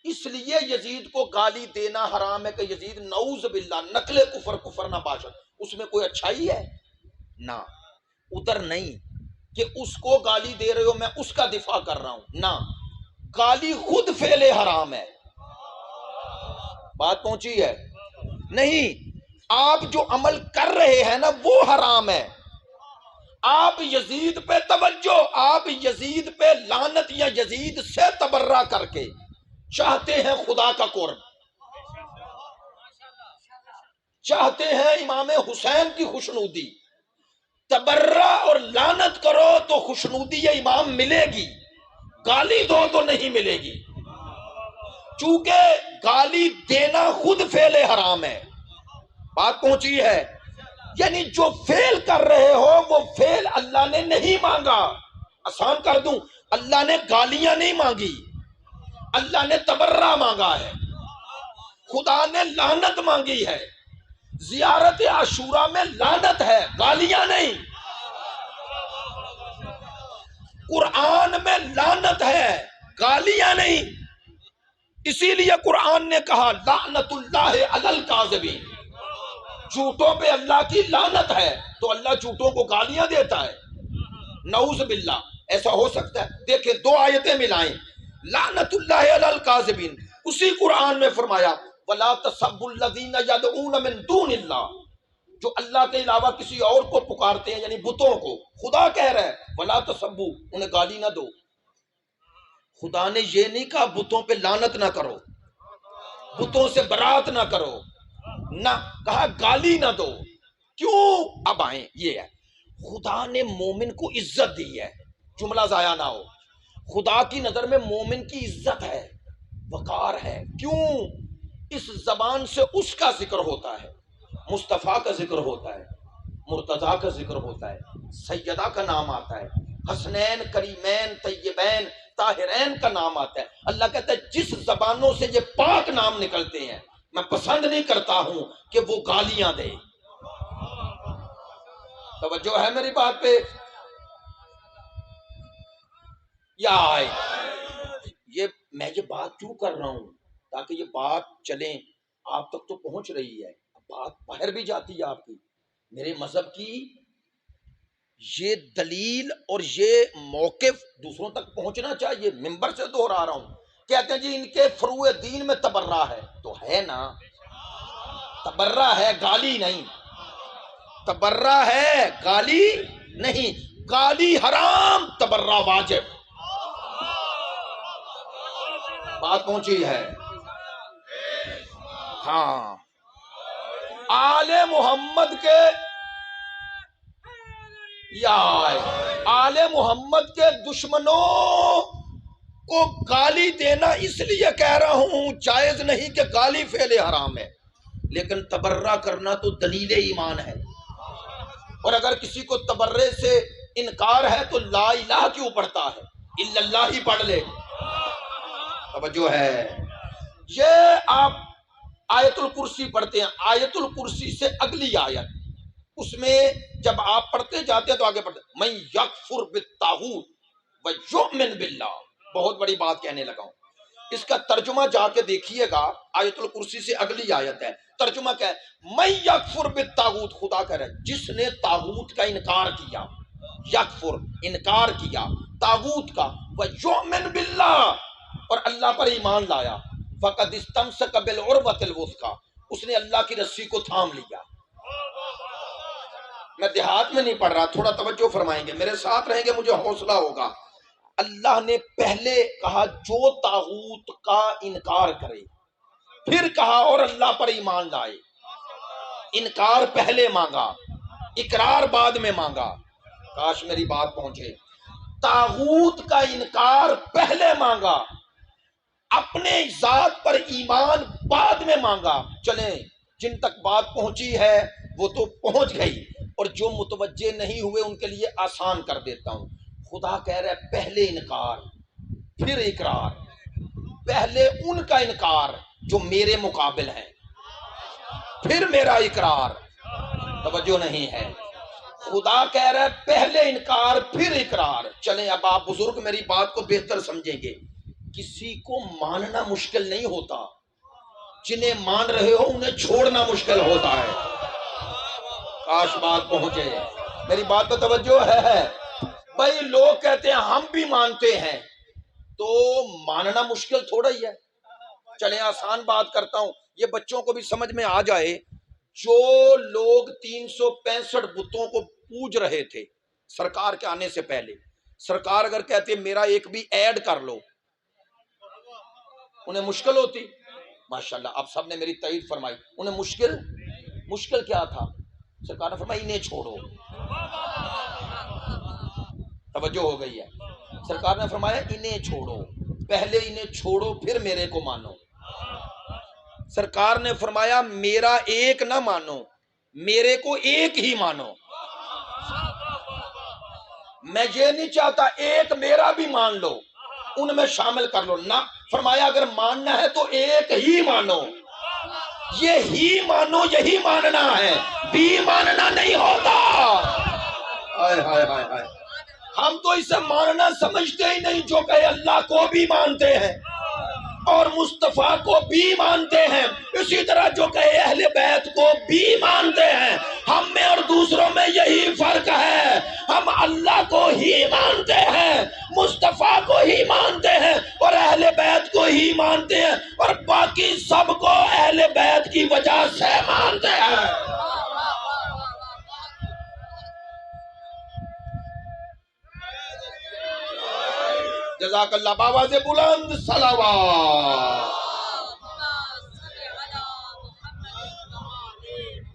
A: اس لیے یزید کو گالی دینا حرام ہے کہ یزید نعوذ باللہ نقل کفر نہ باشد، اس میں کوئی اچھائی ہے نہ، ادھر نہیں کہ اس کو گالی دے رہے ہو میں اس کا دفاع کر رہا ہوں، نہ، گالی خود فعل حرام ہے۔ بات پہنچی ہے؟ نہیں، آپ جو عمل کر رہے ہیں نا وہ حرام ہے۔ آپ یزید پہ توجہ، آپ یزید پہ لعنت یا یزید سے تبرہ کر کے چاہتے ہیں خدا کا قرب، چاہتے ہیں امام حسین کی خوشنودی، تبرہ اور لعنت کرو تو خوشنودی امام ملے گی، گالی دو تو نہیں ملے گی، چونکہ گالی دینا خود فعل حرام ہے۔ بات پہنچی ہے؟ یعنی جو فعل کر رہے ہو وہ فعل اللہ نے نہیں مانگا۔ آسان کر دوں، اللہ نے گالیاں نہیں مانگی، اللہ نے تبرہ مانگا ہے، خدا نے لعنت مانگی ہے۔ زیارت عاشورہ میں لعنت ہے، گالیاں نہیں۔ قرآن میں لعنت ہے، گالیاں نہیں۔ اسی لیے قرآن نے کہا لعنت اللہ علی الکاذبین، جھوٹوں پہ اللہ کی لعنت ہے، تو اللہ جھوٹوں کو گالیاں دیتا ہے؟ نعوذ باللہ، ایسا ہو سکتا ہے؟ دیکھیں دو آیتیں ملائیں، لعنت اللہ علی الکاذبین، اسی قرآن میں فرمایا وَلَا تَسَبُّوا الَّذِينَ يَدْعُونَ مِن دُونِ اللَّهِ، جو اللہ کے علاوہ کسی اور کو پکارتے ہیں یعنی بتوں کو، خدا کہہ رہا ہے وَلَا تَسَبُّوا، انہیں گالی نہ دو۔ خدا نے یہ نہیں کہا بتوں پہ لعنت نہ کرو، بتوں سے برات نہ کرو، نہ کہا گالی نہ دو۔ کیوں؟ اب آئیں، یہ ہے خدا نے مومن کو عزت دی ہے، جملہ ضائع نہ ہو، خدا کی نظر میں مومن کی عزت ہے، وقار ہے۔ کیوں؟ اس زبان سے اس کا ذکر ہوتا ہے، مصطفیٰ کا ذکر ہوتا ہے، مرتضیٰ کا ذکر ہوتا ہے، سیدہ کا نام آتا ہے، حسنین کریمین طیبین طاہرین کا نام آتا ہے۔ اللہ کہتا ہے جس زبانوں سے یہ پاک نام نکلتے ہیں میں پسند نہیں کرتا ہوں کہ وہ گالیاں دے۔ توجہ ہے میری بات پہ یا آئے؟ میں یہ بات کیوں کر رہا ہوں؟ تاکہ یہ بات چلیں، آپ تک تو پہنچ رہی ہے، بات باہر بھی جاتی ہے آپ کی، میرے مذہب کی یہ دلیل اور یہ موقف دوسروں تک پہنچنا چاہیے۔ ممبر سے دوہرا رہا ہوں، کہتے ہیں جی ان کے فروع دین میں تبرہ ہے، تو ہے نا، تبرہ ہے، گالی نہیں، تبرہ ہے، گالی نہیں، گالی حرام، تبرہ واجب۔ بات پہنچی ہے؟ ہاں، آل محمد کے یا آل محمد کے دشمنوں کو گالی دینا اس لیے کہہ رہا ہوں جائز نہیں کہ گالی فعل حرام ہے، لیکن تبرہ کرنا تو دلیل ایمان ہے، اور اگر کسی کو تبرے سے انکار ہے تو لا الہ کیوں پڑھتا ہے؟ الا اللہ ہی پڑھ لے۔ توجہ ہے؟ یہ آپ آیت الکرسی پڑھتے ہیں، آیت الکرسی سے اگلی آیت، اس میں جب آپ پڑھتے جاتے ہیں تو آگے پڑھتے ہیں من یکفر بالطاغوت ویؤمن باللہ، بہت بڑی بات کہنے لگا ہوں، اس کا ترجمہ جا کے دیکھیے گا، آیت الکرسی سے اگلی آیت ہے، ترجمہ کیا ہے؟ من یکفر بالطاغوت، خدا کہہ رہا ہے جس نے طاغوت کا انکار کیا، یکفر انکار کیا طاغوت کا، ویؤمن باللہ اور اللہ پر ایمان لایا، فقد استمسک بالعروۃ الوثقی، اس نے اللہ کی رسی کو تھام لیا۔ میں دیہات میں نہیں پڑھ رہا، تھوڑا توجہ فرمائیں گے، میرے ساتھ رہیں گے مجھے حوصلہ ہوگا۔ اللہ نے پہلے کہا جو طاغوت کا انکار کرے، پھر کہا اور اللہ پر ایمان لائے۔ انکار پہلے مانگا، اقرار بعد میں مانگا، کاش میری بات پہنچے۔ طاغوت کا انکار پہلے مانگا، اپنے ذات پر ایمان بعد میں مانگا۔ چلیں جن تک بات پہنچی ہے وہ تو پہنچ گئی، اور جو متوجہ نہیں ہوئے ان کے لیے آسان کر دیتا ہوں۔ خدا کہہ رہا ہے پہلے انکار پھر اقرار، پہلے ان کا انکار جو میرے مقابل ہیں، پھر میرا اقرار۔ توجہ نہیں ہے، خدا کہہ رہا ہے پہلے انکار پھر اقرار۔ چلیں اب آپ بزرگ میری بات کو بہتر سمجھیں گے، کسی کو ماننا مشکل نہیں ہوتا، جنہیں مان رہے ہو انہیں چھوڑنا مشکل ہوتا ہے۔ کاش بات پہنچے، میری بات پہ توجہ ہے؟ بھائی لوگ کہتے ہیں ہم بھی مانتے ہیں، تو ماننا مشکل تھوڑا ہی ہے۔ چلیں آسان بات کرتا ہوں، یہ بچوں کو بھی سمجھ میں آ جائے۔ جو لوگ 365 بتوں کو پوج رہے تھے سرکار کے آنے سے پہلے، سرکار اگر کہتے میرا ایک بھی ایڈ کر لو، انہیں مشکل ہوتی؟ ماشاءاللہ اب سب نے میری تائید فرمائی۔ انہیں مشکل کیا تھا؟ سرکار نے فرمایا انہیں چھوڑو۔ توجہ ہو گئی ہے؟ سرکار نے فرمایا انہیں چھوڑو، پہلے انہیں چھوڑو پھر میرے کو مانو۔ سرکار نے فرمایا میرا ایک نہ مانو، میرے کو ایک ہی مانو۔ میں یہ نہیں چاہتا ایک میرا بھی مان لو، ان میں شامل کر لو، نہ، فرمایا اگر ماننا ہے تو ایک ہی مانو، یہ ہی مانو، یہی ماننا ہے، بھی ماننا نہیں ہوتا۔ ہائے ہائے ہائے ہائے، ہم تو اسے ماننا سمجھتے ہی نہیں، جو کہ اللہ کو بھی مانتے ہیں اور مصطفیٰ کو بھی مانتے ہیں، اسی طرح جو کہ اہل بیت کو بھی مانتے ہیں۔ ہم میں اور دوسروں میں یہی فرق ہے، ہم اللہ کو ہی مانتے ہیں، مصطفیٰ کو ہی مانتے ہیں اور اہل بیت کو ہی مانتے ہیں، اور باقی سب کو اہل بیت کی وجہ سے مانتے ہیں۔ جزاک اللہ، بابا سے بلند صلوات۔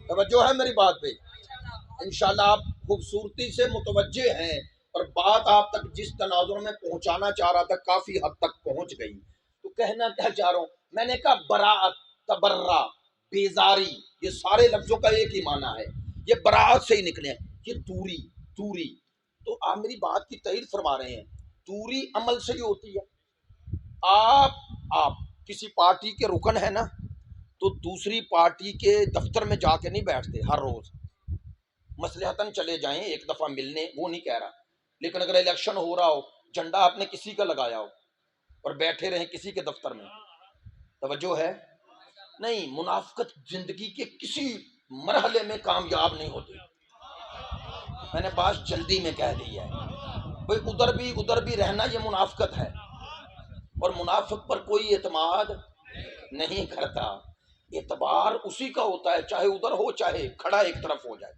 A: توجہ ہے میری بات پہ؟ انشاءاللہ آپ خوبصورتی سے متوجہ ہیں، اور بات آپ تک جس تناظر میں پہنچانا چاہ رہا تھا کافی حد تک پہنچ گئی۔ تو کہنا کیا چاہ رہا ہوں، میں نے کہا براءت، تبرہ، بیزاری، یہ سارے لفظوں کا ایک ہی معنی ہے، یہ براءت سے ہی نکلے ہیں، یہ دوری۔ تو آپ میری بات کی تائید فرما رہے ہیں، دوری عمل سے ہی ہوتی ہے۔ آپ کسی پارٹی کے رکن ہیں نا، تو دوسری پارٹی کے دفتر میں جا کے نہیں بیٹھتے ہر روز، مصلحتاً چلے جائیں ایک دفعہ ملنے، وہ نہیں کہہ رہا، لیکن اگر الیکشن ہو رہا ہو، جھنڈا آپ نے کسی کا لگایا ہو اور بیٹھے رہیں کسی کے دفتر میں، توجہ ہے؟ نہیں، منافقت زندگی کے کسی مرحلے میں کامیاب نہیں ہوتی۔ میں نے بات جلدی میں کہہ دی ہے بھئی، ادھر بھی رہنا یہ منافقت ہے، اور منافق پر کوئی اعتماد نہیں کرتا۔ اعتبار اسی کا ہوتا ہے، چاہے ادھر ہو چاہے کھڑا ایک طرف ہو جائے،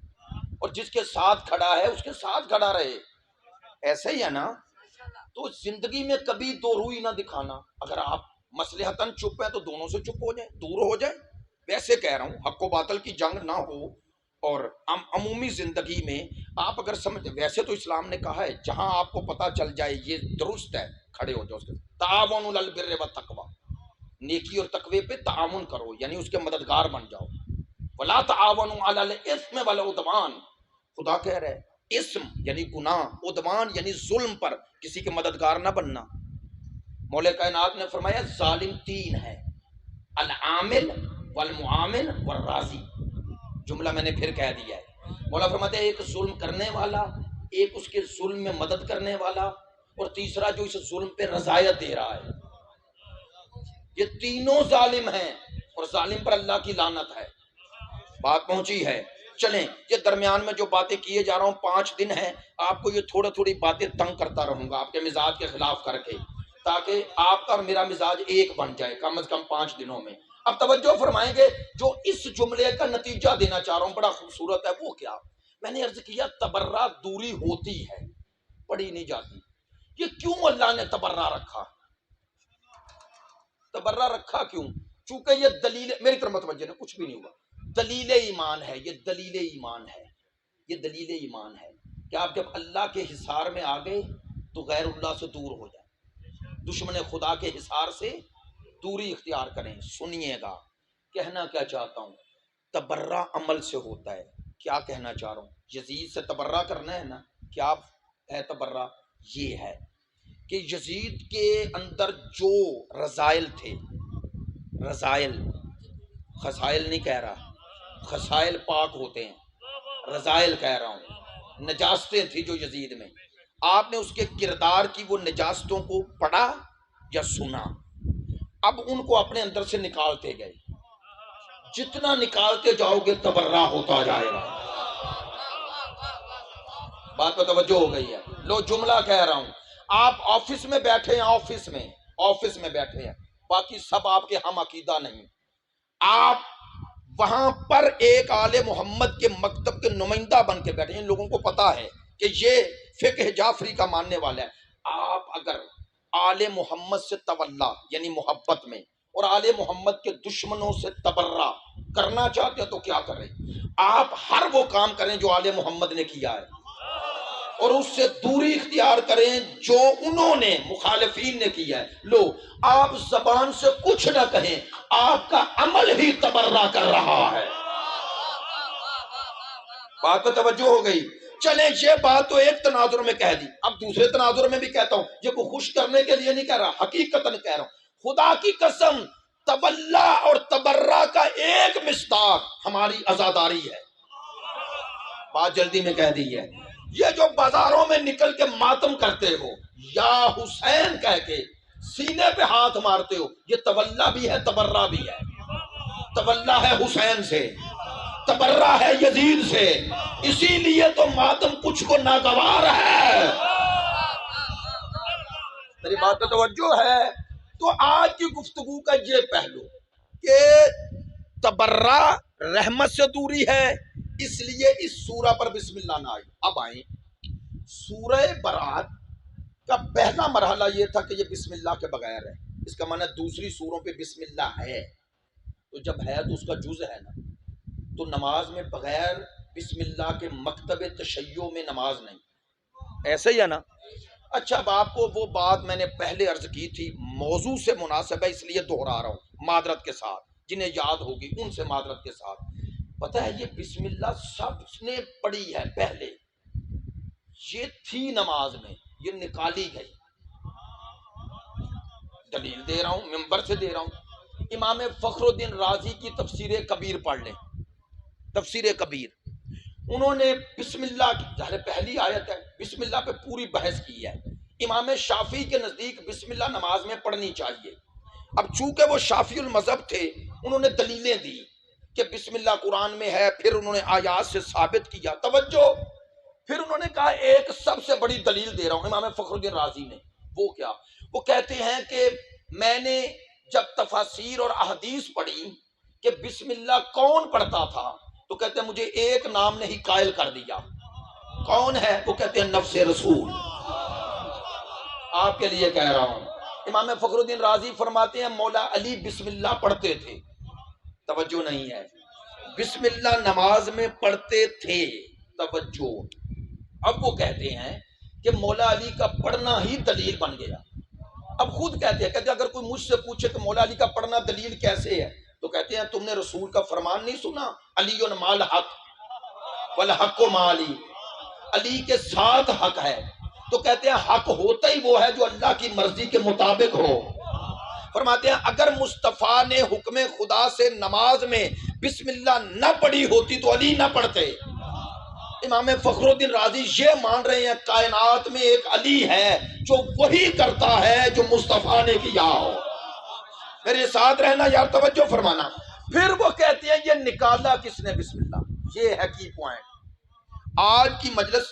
A: اور جس کے ساتھ کھڑا ہے اس کے ساتھ کھڑا رہے، ایسے ہی ہے نا۔ تو زندگی میں کبھی دو روئی نہ دکھانا، اگر آپ مصلحتاً چپ ہیں تو دونوں سے چپ ہو جائیں، دور ہو جائیں۔ ویسے کہہ رہا ہوں حق و باطل کی جنگ نہ ہو، اور عمومی زندگی میں آپ اگر سمجھ، ویسے تو اسلام نے کہا ہے جہاں آپ کو پتہ چل جائے یہ درست ہے، کھڑے ہو جاؤ اس کے تعاون علی البر والتقوی، نیکی اور تقوی پہ تعاون کرو، یعنی اس کے مددگار بن جاؤ۔ ولا تعاونوا علی الاثم والعدوان، خدا کہہ رہے ہیں اسم یعنی گناہ، عدوان یعنی ظلم پر کسی کے مددگار نہ بننا۔ مولا کائنات نے فرمایا ظالم تین ہے، العامل والمعامل والراضی، جملہ میں نے پھر کہہ دیا ہے۔ مولا فرماتے ہیں ایک ظلم کرنے والا، ایک اس کے ظلم میں مدد کرنے والا، اور تیسرا جو اس ظلم پہ رضایت دے رہا ہے۔ یہ تینوں ظالم ہیں، اور ظالم پر اللہ کی لعنت ہے۔ بات پہنچی ہے؟ چلیں، یہ درمیان میں جو باتیں کیے جا رہا ہوں 5 دن ہیں، آپ کو یہ تھوڑی باتیں تنگ کرتا رہوں گا آپ کے مزاج کے خلاف کر کے، تاکہ آپ کا اور میرا مزاج ایک بن جائے کم از کم 5 دنوں میں۔ اب توجہ فرمائیں گے، جو اس جملے کا نتیجہ دینا چاہ رہا ہوں بڑا خوبصورت ہے، وہ کیا؟ میں نے عرض کیا تبرہ دوری ہوتی ہے، پڑھی نہیں جاتی۔ یہ کیوں اللہ نے تبرہ رکھا؟ تبرہ رکھا کیوں؟ چونکہ یہ دلیل، میری طرف متوجہ نہیں، کچھ بھی نہیں ہوا، دلیل ایمان ہے، یہ دلیل ایمان ہے، یہ دلیل ایمان ہے کہ آپ جب اللہ کے حصار میں آ گئے تو غیر اللہ سے دور ہو جائیں، دشمن خدا کے حصار سے دوری اختیار کریں۔ سنیے گا کہنا کیا چاہتا ہوں، تبرہ عمل سے ہوتا ہے۔ کیا کہنا چاہ رہا ہوں؟ یزید سے تبرہ کرنا ہے نا، کیا ہے تبرہ؟ یہ ہے کہ یزید کے اندر جو رذائل تھے، رذائل، خسائل نہیں کہہ رہا، خسائل پاک ہوتے ہیں، رذائل کہہ رہا ہوں، نجاستیں تھی جو یزید میں، آپ نے اس کے کردار کی وہ نجاستوں کو پڑھا یا سنا؟ اب ان کو اپنے اندر سے نکالتے گئے، جتنا نکالتے جاؤ گے تبرہ ہوتا جائے گا۔ بات پہ توجہ ہو گئی ہے؟ لو جملہ کہہ رہا ہوں، آپ آفس میں بیٹھے ہیں، آفس میں بیٹھے ہیں، باقی سب آپ کے ہم عقیدہ نہیں، آپ وہاں پر ایک آل محمد کے مکتب کے نمائندہ بن کے بیٹھے ہیں، ان لوگوں کو پتا ہے کہ یہ فقہ جعفری کا ماننے والا ہے، آپ اگر آل محمد سے تولا یعنی محبت میں اور آل محمد کے دشمنوں سے تبرہ کرنا چاہتے ہیں تو کیا کریں؟ آپ ہر وہ کام کریں جو آل محمد نے کیا ہے، اور اس سے دوری اختیار کریں جو انہوں نے مخالفین نے کیا ہے۔ لو آپ زبان سے کچھ نہ کہیں، آپ کا عمل ہی تبرہ کر رہا ہے۔ بات پہ توجہ ہو گئی؟ چلیں یہ بات تو ایک تناظر میں کہہ دی، اب دوسرے تناظر میں بھی کہتا ہوں، یہ کو خوش کرنے کے لیے نہیں کہہ رہا، حقیقتاً کہہ رہا ہوں، خدا کی قسم تولا اور تبرہ کا ایک مصداق ہماری عزاداری ہے۔ بات جلدی میں کہہ دی ہے، یہ جو بازاروں میں نکل کے ماتم کرتے ہو یا حسین کہہ کے سینے پہ ہاتھ مارتے ہو، یہ تولا بھی ہے تبرہ بھی ہے۔ تولا ہے حسین سے، تبرہ ہے یزید سے، اسی لیے تو ماتم کچھ کو ناگوار ہے۔ میری بات پہ توجہ ہے؟ تو آج کی گفتگو کا یہ پہلو کہ تبرہ رحمت سے دوری ہے، اس لیے اس سورہ پر بسم اللہ نہ آئی۔ اب آئیں، سورہ برات کا پہلا مرحلہ یہ تھا کہ یہ بسم اللہ کے بغیر ہے، اس کا معنی دوسری سوروں پہ بسم اللہ ہے، تو جب ہے تو اس کا جز ہے نا، تو نماز میں بغیر بسم اللہ کے مکتب تشیع میں نماز نہیں، ایسے ہی ہے نا؟ اچھا، اب آپ کو وہ بات میں نے پہلے عرض کی تھی، موضوع سے مناسب ہے اس لیے دہرا رہا ہوں، معذرت کے ساتھ، جنہیں یاد ہوگی ان سے معذرت کے ساتھ۔ پتہ ہے یہ بسم اللہ سب نے پڑھی ہے پہلے، یہ تھی نماز میں، یہ نکالی گئی، دلیل دے رہا ہوں، ممبر سے دے رہا ہوں، امام فخر الدین رازی کی تفسیر کبیر پڑھ لیں، تفسیر کبیر، انہوں نے بسم اللہ کی ظاہر پہلی آیت ہے، بسم اللہ پہ پوری بحث کی ہے۔ امام شافعی کے نزدیک بسم اللہ نماز میں پڑھنی چاہیے، اب چونکہ وہ شافعی المذہب تھے، انہوں نے دلیلیں دی کہ بسم اللہ قرآن میں ہے، پھر انہوں نے آیات سے ثابت کیا، توجہ، پھر انہوں نے کہا ایک سب سے بڑی دلیل دے رہا ہوں امام فخر الدین رازی نے، وہ کیا؟ وہ کہتے ہیں کہ میں نے جب تفاسیر اور احادیث پڑھی کہ بسم اللہ کون پڑھتا تھا، تو کہتے ہیں مجھے ایک نام نے ہی قائل کر دیا، کون ہے؟ وہ کہتے ہیں نفس رسول۔ آپ کے لیے کہہ رہا ہوں، امام فخر الدین رازی فرماتے ہیں مولا علی بسم اللہ پڑھتے تھے، توجہ نہیں ہے، بسم اللہ نماز میں پڑھتے تھے، توجہ، اب وہ کہتے ہیں کہ مولا علی کا پڑھنا ہی دلیل بن گیا، اب خود کہتے ہیں اگر کوئی مجھ سے پوچھے کہ مولا علی کا پڑھنا دلیل کیسے ہے، تو کہتے ہیں تم نے رسول کا فرمان نہیں سنا، علی مال حق والحق مالی، علی کے ساتھ حق ہے، تو کہتے ہیں حق ہوتا ہی وہ ہے جو اللہ کی مرضی کے مطابق ہو۔ فرماتے ہیں اگر مصطفیٰ نے حکم خدا سے نماز میں بسم اللہ نہ پڑھی ہوتی تو علی نہ پڑھتے۔ امام فخر الدین رازی یہ مان رہے ہیں کائنات میں ایک علی ہے جو وہی کرتا ہے جو مصطفیٰ نے کیا ہو۔ میرے ساتھ رہنا یار، توجہ فرمانا۔ پھر وہ کہتے ہیں یہ نکالا کس نے بسم اللہ، یہ ہے کی پوائنٹ۔ آج کی مجلس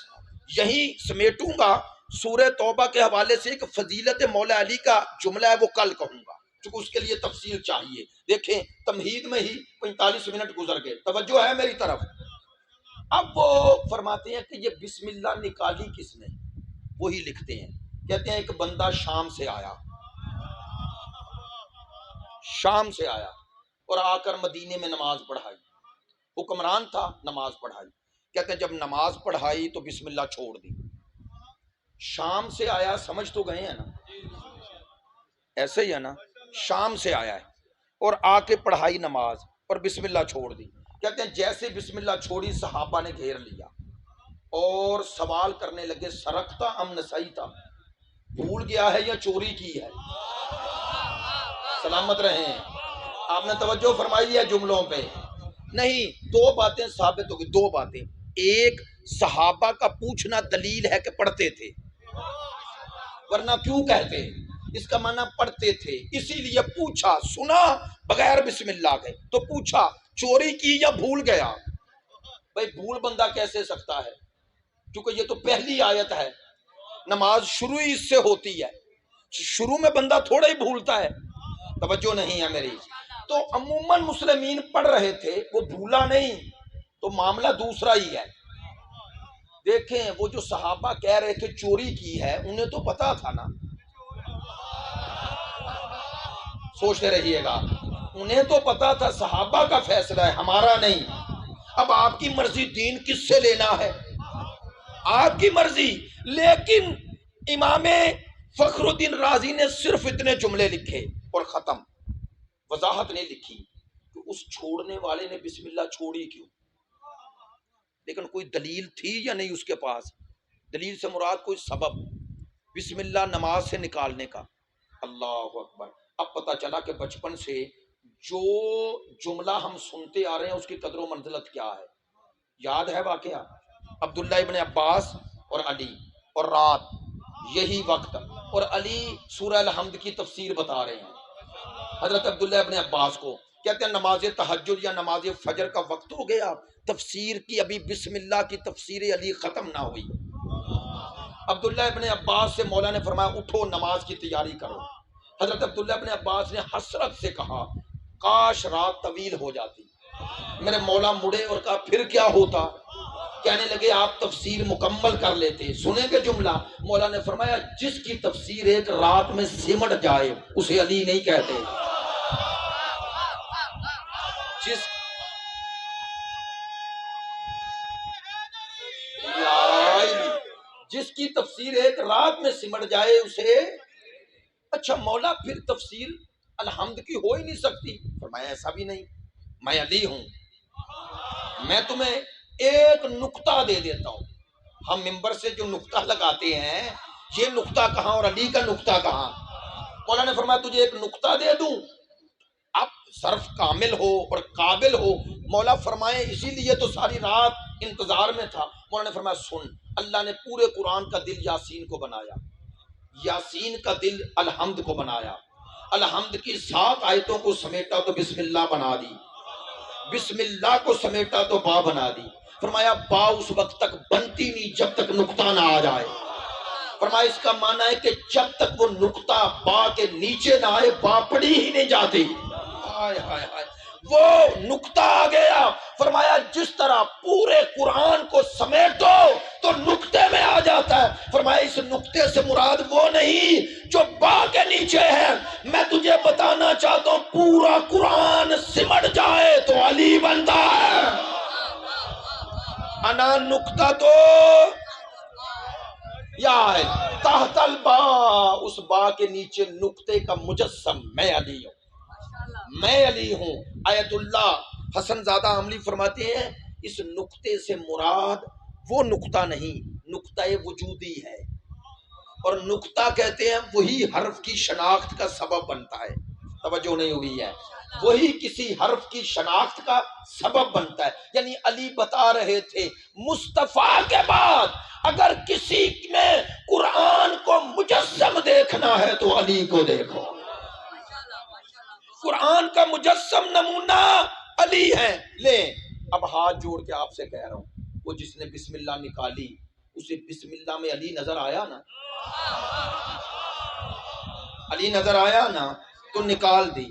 A: یہی سمیٹوں گا، سورہ توبہ کے حوالے سے ایک فضیلت مولا علی کا جملہ ہے وہ کل کہوں گا، چونکہ اس کے لیے تفصیل چاہیے، دیکھیں تمہید میں ہی 45 منٹ گزر گئے، توجہ ہے میری طرف۔ اب وہ فرماتے ہیں کہ یہ بسم اللہ نکالی کس نے، وہی لکھتے ہیں، کہتے ہیں ایک بندہ شام سے آیا اور آ کر مدینے میں نماز پڑھائی، حکمران تھا، نماز پڑھائی، کہتے ہیں جب نماز پڑھائی تو بسم اللہ چھوڑ دی۔ شام سے آیا، سمجھ تو گئے ہیں نا، ایسے ہی ہے نا، شام سے آیا ہے اور آ کے پڑھائی نماز اور بسم اللہ چھوڑ دی، کہتے ہیں جیسے بسم اللہ چھوڑی صحابہ نے گھیر لیا اور سوال کرنے لگے سرقتا ام نسیتا، بھول گیا ہے یا چوری کی ہے؟ سلامت رہیں، آپ نے توجہ فرمائی ہے جملوں پہ؟ نہیں، دو باتیں ثابت ہوگی، دو باتیں۔ ایک، صحابہ کا پوچھنا دلیل ہے کہ پڑھتے تھے، ورنہ کیوں کہتے؟ اس کا معنی پڑھتے تھے، اسی لیے پوچھا، سنا بغیر بسم اللہ کے تو پوچھا چوری کی یا بھول گیا؟ بھائی بھول بندہ کیسے سکتا ہے، کیونکہ یہ تو پہلی آیت ہے، نماز شروع ہی اس سے ہوتی ہے، شروع میں بندہ تھوڑا ہی بھولتا ہے، توجہ نہیں ہے میری۔ تو عموماً مسلمین پڑھ رہے تھے، وہ بھولا نہیں، تو معاملہ دوسرا ہی ہے۔ دیکھیں وہ جو صحابہ کہہ رہے تھے چوری کی ہے، انہیں تو پتا تھا نا، سوچتے رہیے گا، انہیں تو پتا تھا صحابہ کا فیصلہ ہے، ہمارا نہیں۔ اب آپ کی مرضی، دین کس سے لینا ہے؟ آپ کی مرضی۔ لیکن امام فخر الدین رازی نے صرف اتنے جملے لکھے اور ختم، وضاحت نہیں لکھی کہ اس چھوڑنے والے نے بسم اللہ چھوڑی کیوں، لیکن کوئی دلیل تھی یا نہیں اس کے پاس؟ دلیل سے مراد کوئی سبب، بسم اللہ نماز سے نکالنے کا۔ اللہ اکبر۔ اب پتہ چلا کہ بچپن سے جو جملہ ہم سنتے آ رہے ہیں اس کی قدر و منزلت کیا ہے۔ یاد ہے واقعہ عبداللہ ابن عباس اور علی، اور رات یہی وقت، اور علی سورہ الحمد کی تفسیر بتا رہے ہیں حضرت عبداللہ ابن عباس کو، کہتے ہیں نماز تہجد یا نماز فجر کا وقت ہو گیا، تفسیر کی ابھی بسم اللہ کی تفسیر علی ختم نہ ہوئی۔ عبداللہ ابن عباس سے مولا نے فرمایا اٹھو نماز کی تیاری کرو۔ حضرت عبداللہ ابن عباس نے حسرت سے کہا کاش رات طویل ہو جاتی۔ میرے مولا مڑے اور کہا پھر کیا ہوتا؟ کہنے لگے آپ تفسیر مکمل کر لیتے۔ سنیں گے جملہ، مولا نے فرمایا جس کی تفسیر ایک رات میں سمٹ جائے اسے علی نہیں کہتے۔ جس کی تفسیر ایک رات میں سمٹ جائے اسے، اچھا مولا پھر تفسیر الحمد کی ہو ہی نہیں سکتی؟ فرمایا ایسا بھی نہیں، میں علی ہوں، میں تمہیں ایک نقطہ دے دیتا ہوں۔ ہم ممبر سے جو نقطہ لگاتے ہیں، یہ نقطہ کہاں اور علی کا نقطہ کہاں؟ مولا نے فرمایا تجھے ایک نقطہ دے دوں، اب صرف کامل ہو اور قابل ہو۔ مولا فرمائے اسی لیے تو ساری رات انتظار میں تھا۔ مولا نے فرمایا سن، اللہ نے پورے قرآن کا دل یاسین کو بنایا، یاسین کا دل الحمد کو بنایا، الحمد کی 7 آیتوں کو سمیٹا تو بسم اللہ بنا دی، بسم اللہ کو سمیٹا تو با بنا دی۔ فرمایا با اس وقت تک بنتی نہیں جب تک نقطہ نہ آ جائے۔ فرمایا اس کا معنی ہے کہ جب تک وہ نقطہ با کے نیچے نہ آئے با پڑی ہی نہیں جاتی۔ ہائے ہائے ہائے، وہ نقطہ آ گیا۔ فرمایا جس طرح پورے قرآن کو سمیٹو تو نقطے میں آ جاتا ہے۔ فرمایا اس نقطے سے مراد وہ نہیں جو با کے نیچے ہے، میں تجھے بتانا چاہتا ہوں پورا قرآن سمٹ جائے تو علی بنتا ہے۔ انا نقطہ تو یا ہے تحت البا، اس با کے نیچے نقطے کا مجسم میں علی ہوں، میں علی ہوں۔ آیت اللہ حسن زادہ عملی فرماتے ہیں اس نقطے سے مراد وہ نقطہ نہیں، نقطہ وجودی ہے، اور نقطہ کہتے ہیں وہی حرف کی شناخت کا سبب بنتا ہے۔ توجہ نہیں ہوئی ہے، وہی کسی حرف کی شناخت کا سبب بنتا ہے۔ یعنی علی بتا رہے تھے مصطفیٰ کے بعد اگر کسی نے قرآن کو مجسم دیکھنا ہے تو علی کو دیکھو، قرآن کا مجسم نمونہ علی ہے۔ لیں اب ہاتھ جوڑ کے آپ سے کہہ رہا ہوں، وہ جس نے بسم اللہ نکالی اسے بسم اللہ میں علی نظر آیا نا، علی نظر آیا نا تو نکال دی۔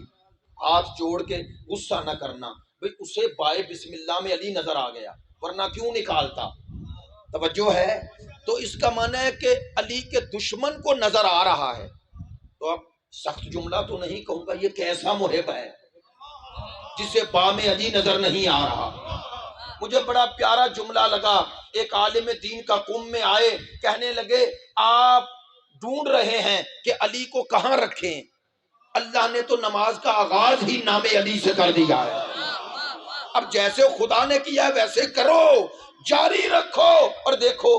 A: ہاتھ جوڑ کے غصہ نہ کرنا، بھئی اسے بائے بسم اللہ میں علی نظر آ گیا ورنہ کیوں نکالتا؟ توجہ ہے؟ تو اس کا معنی ہے کہ علی کے دشمن کو نظر آ رہا ہے۔ تو اب سخت جملہ تو نہیں کہوں گا، یہ کیسا محب ہے جسے با میں علی نظر نہیں آ رہا۔ مجھے بڑا پیارا جملہ لگا، ایک عالم دین کا قوم میں آئے، کہنے لگے آپ ڈھونڈ رہے ہیں کہ علی کو کہاں رکھیں، اللہ نے تو نماز کا آغاز ہی نام علی سے کر دیا ہے، اب جیسے خدا نے کیا ہے ویسے کرو، جاری رکھو۔ اور دیکھو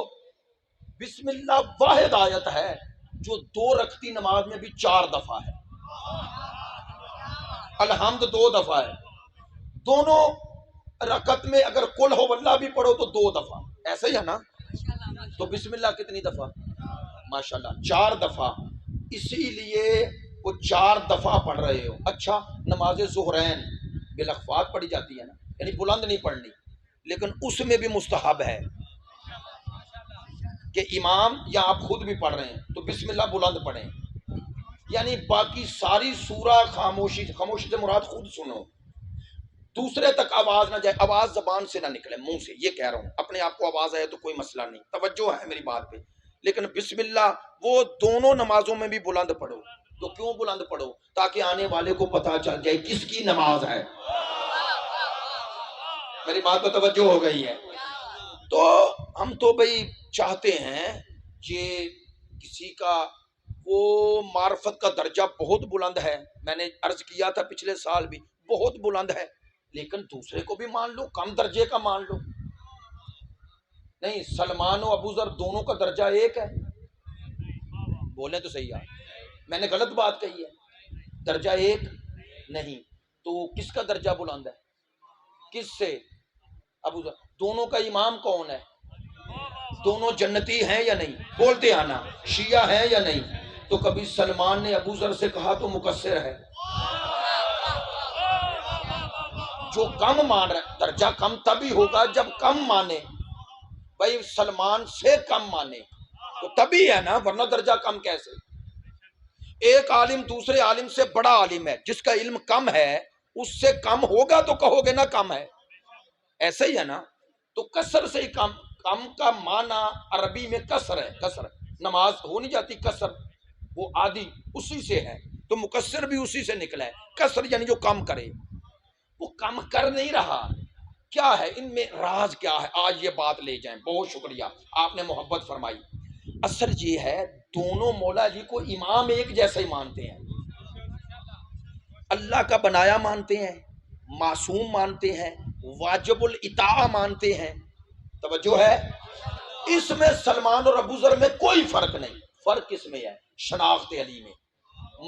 A: بسم اللہ واحد آیت ہے جو 2 رکعتی نماز میں بھی 4 دفعہ ہے، الحمد 2 دفعہ ہے، دونوں رکعت میں اگر قل ہو اللہ بھی پڑھو تو 2 دفعہ، ایسا ہی ہے نا؟ تو بسم اللہ کتنی دفعہ؟ ماشاءاللہ 4 دفعہ، اسی لیے وہ 4 دفعہ پڑھ رہے ہو۔ اچھا، نماز ظہرین بالاخفات پڑھی جاتی ہے نا، یعنی بلند نہیں پڑھنی، لیکن اس میں بھی مستحب ہے کہ امام یا آپ خود بھی پڑھ رہے ہیں تو بسم اللہ بلند پڑھیں، یعنی باقی ساری سورہ خاموشی، خاموشی سے مراد خود سنو، دوسرے تک آواز نہ جائے، آواز زبان سے نہ نکلے، منہ سے، یہ کہہ رہا ہوں۔ اپنے آپ کو آواز آئے تو کوئی مسئلہ نہیں، توجہ ہے میری بات پہ، لیکن بسم اللہ وہ دونوں نمازوں میں بھی بلند پڑھو۔ تو کیوں بلند پڑھو؟ تاکہ آنے والے کو پتا چل جائے کس کی نماز ہے۔ میری بات پہ توجہ ہو گئی ہے؟ تو ہم تو بھئی چاہتے ہیں کہ کسی کا وہ معرفت کا درجہ بہت بلند ہے، میں نے عرض کیا تھا پچھلے سال بھی، بہت بلند ہے، لیکن دوسرے کو بھی مان لو، کم درجے کا مان لو۔ نہیں، سلمان و ابو ذر دونوں کا درجہ ایک ہے، بولیں تو صحیح ہے، میں نے غلط بات کہی ہے؟ درجہ ایک نہیں، تو کس کا درجہ بلند ہے؟ کس سے؟ ابو ذر۔ دونوں کا امام کون ہے؟ دونوں جنتی ہیں یا نہیں؟ بولتے آنا، شیعہ ہیں یا نہیں؟ تو کبھی سلمان نے ابو ذر سے کہا تو مقصر ہے؟ جو کم مان رہا ہے، درجہ کم تبھی ہوگا جب کم مانے، بھائی سلمان سے کم مانے تو تبھی ہے نا، ورنہ درجہ کم کیسے؟ ایک عالم دوسرے عالم سے بڑا عالم ہے، جس کا علم کم ہے اس سے کم ہوگا تو کہو گے نا کم ہے، ایسا ہی ہے نا؟ تو کسر سے ہی کم، کم کا معنی عربی میں کسر ہے، کسر، نماز ہو نہیں جاتی کسر، وہ آدھی اسی سے ہے، تو مکسر بھی اسی سے نکلا ہے، کسر یعنی جو کم کرے، وہ کم کر نہیں رہا۔ کیا ہے ان میں راز، کیا ہے؟ آج یہ بات لے جائیں، بہت شکریہ، آپ نے محبت فرمائی۔ اثر یہ ہے دونوں مولا علی کو امام ایک جیسا ہی مانتے ہیں، اللہ کا بنایا مانتے ہیں، معصوم مانتے ہیں، واجب الاطاعہ مانتے ہیں، توجہ ہے؟ اس میں سلمان اور ابو ذر میں کوئی فرق نہیں، فرق اس میں ہے شناخت علی میں،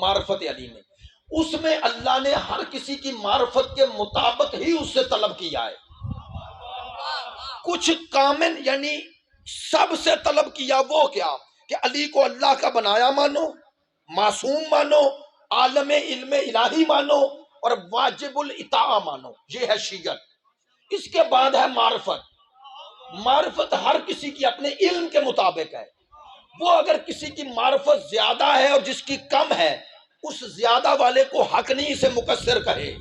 A: معرفت علی میں، اس میں اللہ نے ہر کسی کی معرفت کے مطابق ہی اس سے طلب کیا ہے، کچھ کامن یعنی سب سے طلب کیا، وہ کیا کہ علی کو اللہ کا بنایا مانو، معصوم مانو، عالم علم الہی مانو، اور واجب الاطاعہ مانو، یہ ہے شیعت۔ اس کے بعد ہے معرفت، معرفت ہر کسی کی اپنے علم کے مطابق ہے، وہ اگر کسی کی معرفت زیادہ ہے اور جس کی کم ہے، اس زیادہ والے کو حق نہیں سے مقصر کہے۔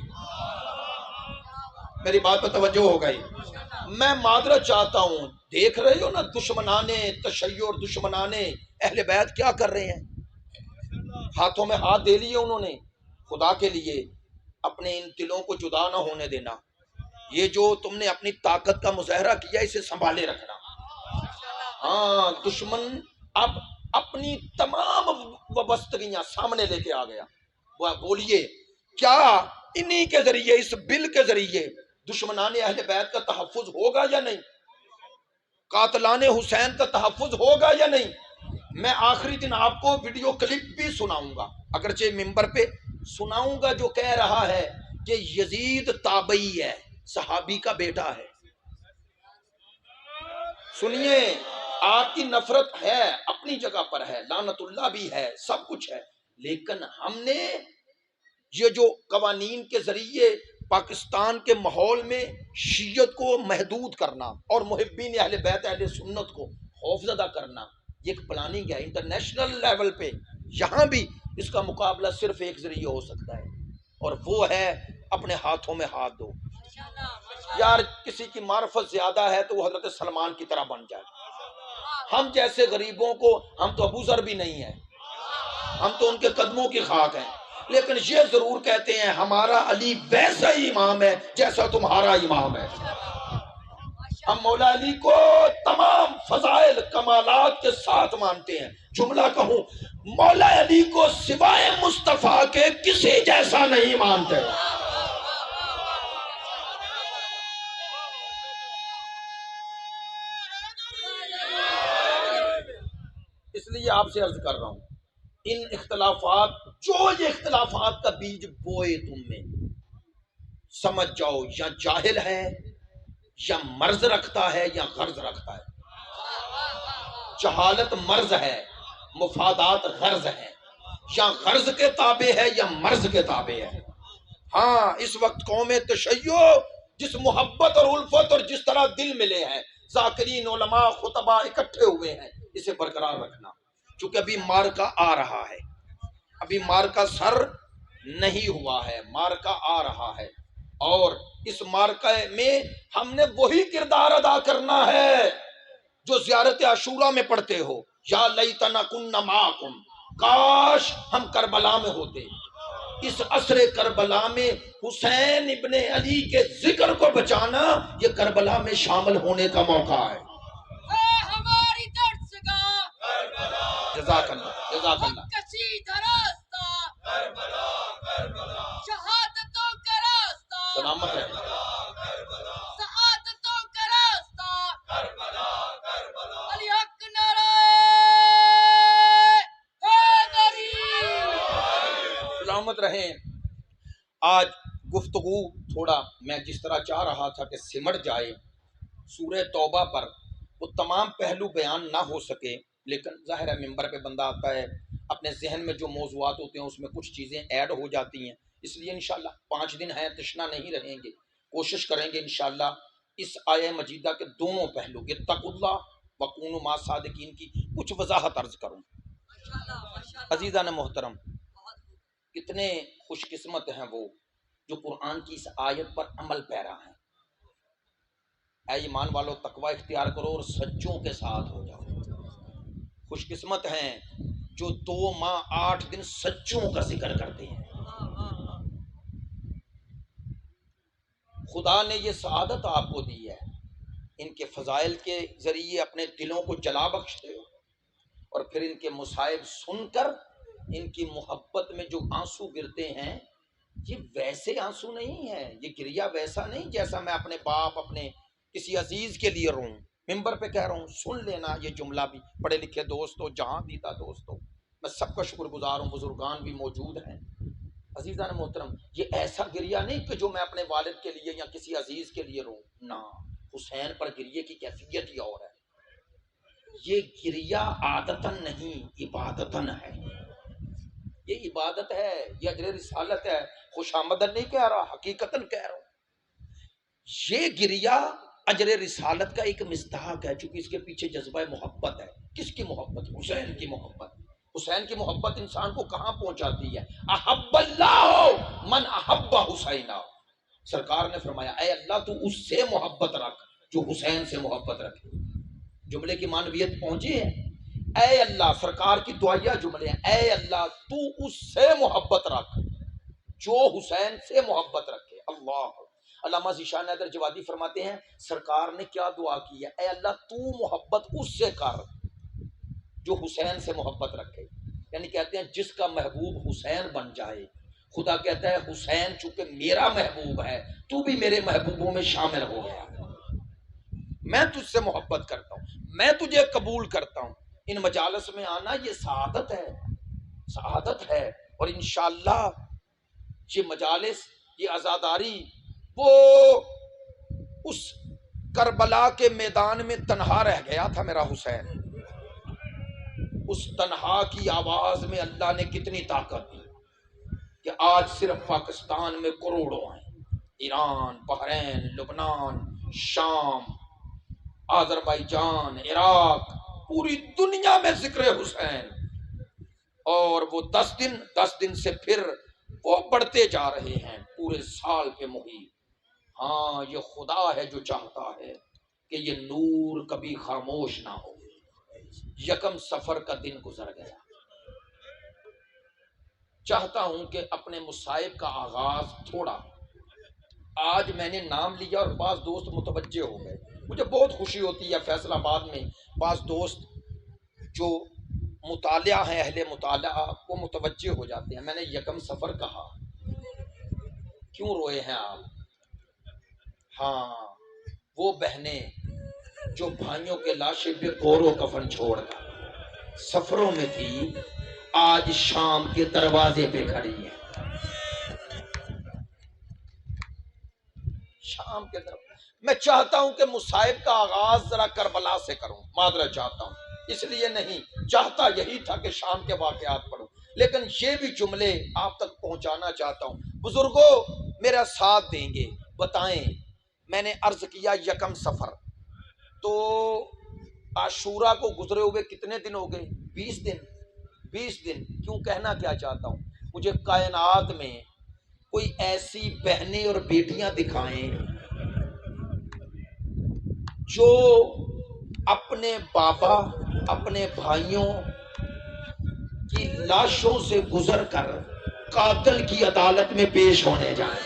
A: میری بات پہ توجہ ہو گئی؟ میں معذرت چاہتا ہوں، دیکھ رہے ہو نا دشمنانے تشیع اور دشمنانے اہل بیت کیا کر رہے ہیں، ہاتھوں میں ہاتھ دے لیے انہوں نے، خدا کے لیے اپنے ان دلوں کو جدا نہ ہونے دینا، یہ جو تم نے اپنی طاقت کا مظاہرہ کیا اسے سنبھالے رکھنا۔ ہاں، دشمن اب اپنی تمام وابستگیاں سامنے لے کے آ گیا، بولیے کیا انہی کے ذریعے، اس بل کے ذریعے دشمنان اہل بیت کا تحفظ ہوگا یا نہیں؟ قاتلان حسین کا تحفظ ہوگا یا نہیں؟ میں آخری دن آپ کو ویڈیو کلپ بھی سناؤں گا، اگرچہ ممبر پہ سناؤں گا، جو کہہ رہا ہے کہ یزید تابعی ہے، صحابی کا بیٹا ہے۔ سنیے، آپ کی نفرت ہے، اپنی جگہ پر ہے، لعنت اللہ بھی ہے، سب کچھ ہے، لیکن ہم نے یہ جو قوانین کے ذریعے پاکستان کے ماحول میں شیعت کو محدود کرنا اور محبین اہل بیت اہل سنت کو خوفزدہ کرنا، یہ ایک پلاننگ ہے انٹرنیشنل لیول پہ، یہاں بھی اس کا مقابلہ صرف ایک ذریعے ہو سکتا ہے، اور وہ ہے اپنے ہاتھوں میں ہاتھ دو۔ یار کسی کی معرفت زیادہ ہے تو وہ حضرت سلمان کی طرح بن جائے، ہم جیسے غریبوں کو، ہم تو ابو ذر بھی نہیں ہیں، ہم تو ان کے قدموں کی خاک ہیں، لیکن یہ ضرور کہتے ہیں ہمارا علی ویسا ہی امام ہے جیسا تمہارا امام ہے۔ ہم مولا علی کو تمام فضائل کمالات کے ساتھ مانتے ہیں، جملہ کہوں، مولا علی کو سوائے مصطفیٰ کے کسی جیسا نہیں مانتے۔ اس لیے آپ سے عرض کر رہا ہوں، ان اختلافات، جو یہ اختلافات کا بیج بوئے تم میں، سمجھ جاؤ یا جاہل ہے یا مرض رکھتا ہے یا غرض رکھتا ہے۔ جہالت مرض ہے، مفادات غرض ہے، یا غرض کے تابع ہے یا مرض کے تابع ہے۔ ہاں اس وقت قوم تشیع جس محبت اور الفت اور جس طرح دل ملے ہیں، ذاکرین، علماء، خطبہ اکٹھے ہوئے ہیں، اسے برقرار رکھنا، چونکہ ابھی مارکا آ رہا ہے، ابھی مارکا سر نہیں ہوا ہے، مارکا آ رہا ہے، اور اس مارکا میں ہم نے وہی کردار ادا کرنا ہے جو زیارت عاشورہ میں پڑھتے ہو، یا لیتنا کنا معکم، کاش ہم کربلا میں ہوتے۔ اس عصر کربلا میں حسین ابن علی کے ذکر کو بچانا یہ کربلا میں شامل ہونے کا موقع ہے۔ ہماری درس گاہ جزاک اللہ، جزاک اللہ، کشیدہ راستہ شہادتوں کا راستہ، سلامت ہے، سعادتوں کا راستہ، علی حق نعرہ حیدری، سلامت رہیں۔ آج گفتگو تھوڑا میں جس طرح چاہ رہا تھا کہ سمٹ جائے، سورہ توبہ پر وہ تمام پہلو بیان نہ ہو سکے، لیکن ظاہر ہے ممبر پہ بندہ آتا ہے، اپنے ذہن میں جو موضوعات ہوتے ہیں اس میں کچھ چیزیں ایڈ ہو جاتی ہیں، اس لیے انشاءاللہ 5 دن ہیں، تشنا نہیں رہیں گے، کوشش کریں گے انشاءاللہ اس آیہ مجیدہ کے دونوں پہلو، اتقوا اللہ وکونوا مع الصادقین کی کچھ وضاحت عرض کروں۔ عزیزان محترم، کتنے خوش قسمت ہیں وہ جو قرآن کی اس آیت پر عمل پیرا ہیں۔ اے ایمان والو تقوی اختیار کرو اور سچوں کے ساتھ ہو جاؤ۔ خوش قسمت ہیں جو 2 ماہ 8 دن سچوں کا ذکر کرتے ہیں۔ خدا نے یہ سعادت آپ کو دی ہے، ان کے فضائل کے ذریعے اپنے دلوں کو جلا بخشتے ہو، اور پھر ان کے مصائب سن کر ان کی محبت میں جو آنسو گرتے ہیں، یہ ویسے آنسو نہیں ہے، یہ گریا ویسا نہیں جیسا میں اپنے باپ، اپنے کسی عزیز کے لیے روں۔ ممبر پہ کہہ رہا ہوں، سن لینا یہ جملہ بھی، پڑھے لکھے دوستو، جہاں دیدہ دوستو، میں سب کا شکر گزار ہوں، بزرگان بھی موجود ہیں۔ عزیزان محترم، یہ ایسا گریا نہیں کہ جو میں اپنے والد کے لیے یا کسی عزیز کے لیے روں، نہ، حسین پر گریے کی کیفیت ہی اور ہے۔ یہ گریا عادتاً نہیں، عبادتاً ہے، یہ عبادت ہے، یہ اجر رسالت ہے، خوش آمدن نہیں کہہ رہا، حقیقتاً کہہ رہا ہوں۔ یہ گریا اجر رسالت کا ایک مصداق ہے، چونکہ اس کے پیچھے جذبہ محبت ہے۔ کس کی محبت؟ حسین کی محبت۔ حسین کی محبت انسان کو کہاں پہنچاتی ہے؟ احب اللہ من احب حسینہ، سرکار نے فرمایا اے اللہ تو اس سے محبت رکھ جو حسین سے محبت رکھے۔ جملے کی معنویت پہنچی ہے؟ اے اللہ، سرکار کی دعائیہ جملے ہیں، اے اللہ تو اس سے محبت رکھ جو حسین سے محبت رکھے۔ اللہ، علامہ ذیشان حیدر جوادی فرماتے ہیں سرکار نے کیا دعا کی ہے، اے اللہ تو محبت اس سے کر جو حسین سے محبت رکھے، یعنی کہتے ہیں جس کا محبوب حسین بن جائے۔ خدا کہتا ہے حسین چونکہ میرا محبوب ہے، تو بھی میرے محبوبوں میں شامل ہو گیا، میں تجھ سے محبت کرتا ہوں، میں تجھے قبول کرتا ہوں۔ ان مجالس میں آنا یہ سعادت ہے، سعادت ہے، اور انشاءاللہ یہ مجالس، یہ عزاداری، وہ اس کربلا کے میدان میں تنہا رہ گیا تھا میرا حسین، اس تنہا کی آواز میں اللہ نے کتنی طاقت دی کہ آج صرف پاکستان میں کروڑوں ہیں، ایران، بحرین، لبنان، شام، آذربائیجان، عراق، پوری دنیا میں ذکر حسین، اور وہ 10 دن سے پھر وہ بڑھتے جا رہے ہیں پورے سال کے محیط۔ ہاں یہ خدا ہے جو چاہتا ہے کہ یہ نور کبھی خاموش نہ ہو۔ یکم سفر کا دن گزر گیا، چاہتا ہوں کہ اپنے مصائب کا آغاز تھوڑا، آج میں نے نام لیا اور بعض دوست متوجہ ہو گئے، مجھے بہت خوشی ہوتی ہے۔ فیصل آباد میں بعض دوست جو مطالعہ ہیں، اہل مطالعہ، وہ متوجہ ہو جاتے ہیں۔ میں نے یکم سفر کہا، کیوں روئے ہیں آپ؟ ہاں وہ بہنیں جو بھائیوں کے لاشیں پہ غور و کفن چھوڑ کر سفروں میں تھی، آج شام کے دروازے پہ کھڑی ہے، شام کے دروازے۔ میں چاہتا ہوں کہ مصائب کا آغاز ذرا کربلا سے کروں، معذرت چاہتا ہوں، اس لیے نہیں چاہتا، یہی تھا کہ شام کے واقعات پڑھوں، لیکن یہ بھی جملے آپ تک پہنچانا چاہتا ہوں۔ بزرگوں میرا ساتھ دیں گے، بتائیں، میں نے عرض کیا یکم سفر، تو عاشورہ کو گزرے ہوئے کتنے دن ہو گئے؟ 20 دن۔ 20 دن کیوں کہنا کیا چاہتا ہوں؟ مجھے کائنات میں کوئی ایسی بہنیں اور بیٹیاں دکھائیں جو اپنے بابا، اپنے بھائیوں کی لاشوں سے گزر کر قاتل کی عدالت میں پیش ہونے جائیں۔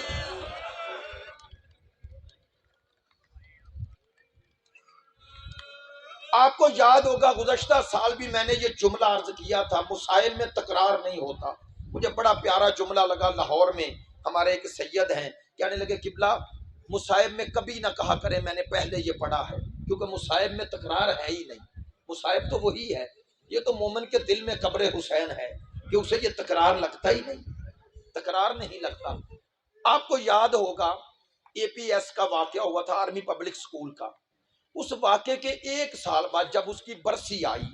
A: آپ کو یاد ہوگا گزشتہ سال بھی میں نے یہ جملہ عرض کیا تھا، مسائل میں تکرار نہیں ہوتا۔ مجھے بڑا پیارا جملہ لگا، لاہور میں ہمارے ایک سید ہیں، کہنے لگے قبلہ مصائب میں کبھی نہ کہا کریں میں نے پہلے یہ پڑھا ہے، کیونکہ مصائب میں تکرار ہے ہی نہیں، مصائب تو وہی ہے، یہ تو مومن کے دل میں قبر حسین ہے کہ اسے یہ تکرار لگتا ہی نہیں، تکرار نہیں لگتا۔ آپ کو یاد ہوگا اے پی ایس کا واقعہ ہوا تھا، آرمی پبلک سکول کا۔ اس واقعے کے 1 سال بعد جب اس کی برسی آئی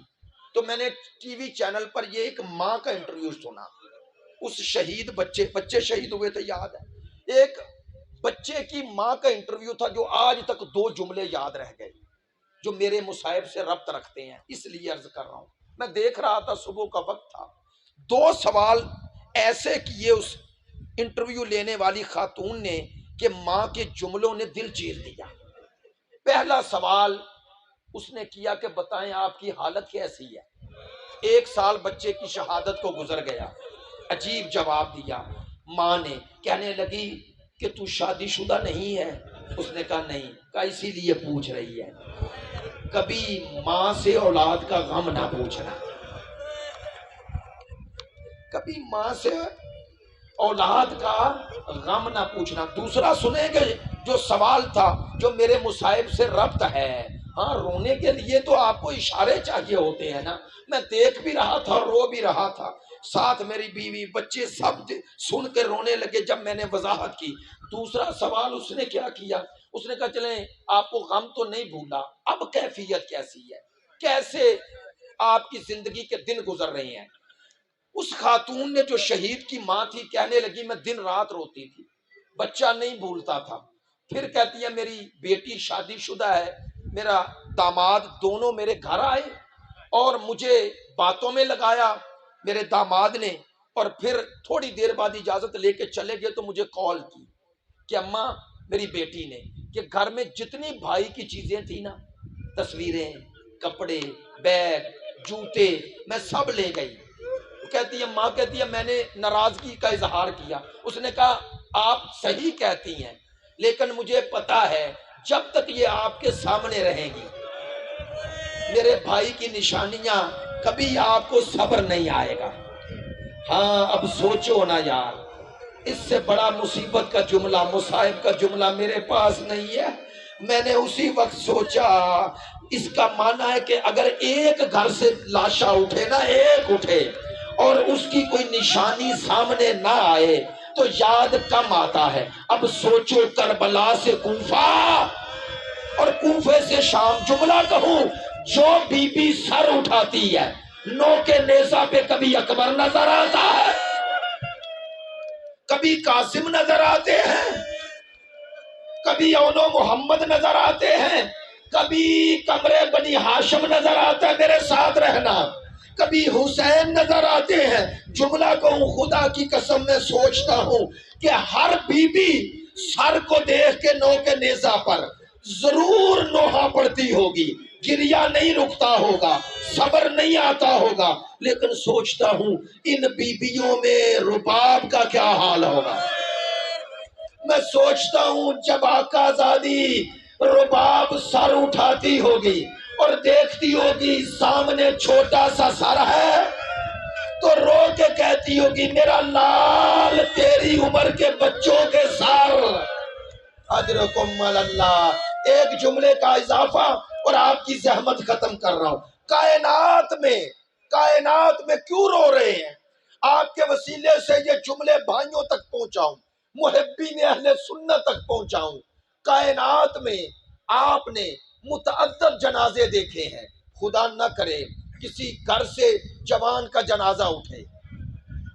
A: تو میں نے ٹی وی چینل پر یہ ایک ماں کا انٹرویو سنا، اس شہید بچے شہید ہوئے تھے، یاد ہے، ایک بچے کی ماں کا انٹرویو تھا جو آج تک 2 جملے یاد رہ گئے جو میرے مصائب سے ربط رکھتے ہیں، اس لیے عرض کر رہا ہوں۔ میں دیکھ رہا تھا، صبح کا وقت تھا، 2 سوال ایسے کیے اس انٹرویو لینے والی خاتون نے کہ ماں کے جملوں نے دل چیر دیا۔ پہلا سوال اس نے کیا کہ بتائیں آپ کی حالت کیسی ہے؟ 1 سال بچے کی شہادت کو گزر گیا، عجیب جواب دیا۔ ماں نے کہنے لگی کہ تو شادی شدہ نہیں ہے؟ اس نے کہا نہیں۔ کہا اسی لیے پوچھ رہی ہے، کبھی ماں سے اولاد کا غم نہ پوچھنا، کبھی ماں سے اولاد کا غم نہ پوچھنا۔ دوسرا سنیں گے جو سوال تھا جو میرے مصائب سے ربط ہے۔ ہاں، رونے کے لیے تو آپ کو اشارے چاہیے ہوتے ہیں نا، میں دیکھ بھی رہا تھا اور رو بھی رہا تھا، ساتھ میری بیوی بچے سب سن کے رونے لگے جب میں نے وضاحت کی۔ دوسرا سوال اس نے کیا کیا، اس نے کہا چلیں آپ کو غم تو نہیں بھولا، اب کیفیت کیسی ہے، کیسے آپ کی زندگی کے دن گزر رہے ہیں؟ اس خاتون نے جو شہید کی ماں تھی کہنے لگی میں دن رات روتی تھی، بچہ نہیں بھولتا تھا۔ پھر کہتی ہے میری بیٹی شادی شدہ ہے، میرا داماد، دونوں میرے گھر آئے اور مجھے باتوں میں لگایا میرے داماد نے، اور پھر تھوڑی دیر بعد اجازت لے کے چلے گئے تو مجھے کال کی کہ اماں، میری بیٹی نے، کہ گھر میں جتنی بھائی کی چیزیں تھیں نا، تصویریں، کپڑے، بیگ، جوتے، میں سب لے گئی۔ کہتی ہے ماں، کہتی ہے میں نے ناراضگی کا اظہار کیا۔ اس نے کہا آپ صحیح کہتی ہیں، لیکن مجھے پتا ہے جب تک یہ آپ کے سامنے رہیں گی میرے بھائی کی نشانیاں، کبھی آپ کو صبر نہیں آئے گا۔ ہاں اب سوچو نا یار، اس سے بڑا مصیبت کا جملہ، مصائب کا جملہ میرے پاس نہیں ہے۔ میں نے اسی وقت سوچا اس کا معنی ہے کہ اگر ایک گھر سے لاشا اٹھے نا، ایک اٹھے اور اس کی کوئی نشانی سامنے نہ آئے تو یاد کم آتا ہے۔ اب سوچو کربلا سے کوفہ اور کوفے سے شام، جملہ کہوں، جو بی بی سر اٹھاتی ہے نو کے نیزہ پہ کبھی اکبر نظر آتا ہے، کبھی قاسم نظر آتے ہیں، کبھی اونو محمد نظر آتے ہیں، کبھی کمرے بنی ہاشم نظر آتا ہے، میرے ساتھ رہنا، کبھی حسین نظر آتے ہیں۔ جملہ کہوں، خدا کی قسم میں سوچتا ہوں کہ ہر بی بی سر کو دیکھ کے نو کے نیزہ پر ضرور نوحہ پڑتی ہوگی، گریہ نہیں رکتا ہوگا، صبر نہیں آتا ہوگا، لیکن سوچتا ہوں ان بیبیوں میں رباب کا کیا حال ہوگا۔ میں سوچتا ہوں جب آقا زادی رباب سر اٹھاتی ہوگی اور دیکھتی ہوگی سامنے چھوٹا سا سر ہے تو رو کے کہتی ہوگی میرا لال تیری عمر کے بچوں کے سر، اجرکم اللہ۔ ایک جملے کا اضافہ اور آپ کی زحمت ختم کر رہا ہوں۔ کائنات میں کیوں رو رہے ہیں؟ آپ کے وسیلے سے یہ جملے بھائیوں تک پہنچاؤں، محبین اہل سنت تک پہنچاؤں۔ کائنات میں آپ نے متعدد جنازے دیکھے ہیں، خدا نہ کرے کسی گھر سے جوان کا جنازہ اٹھے،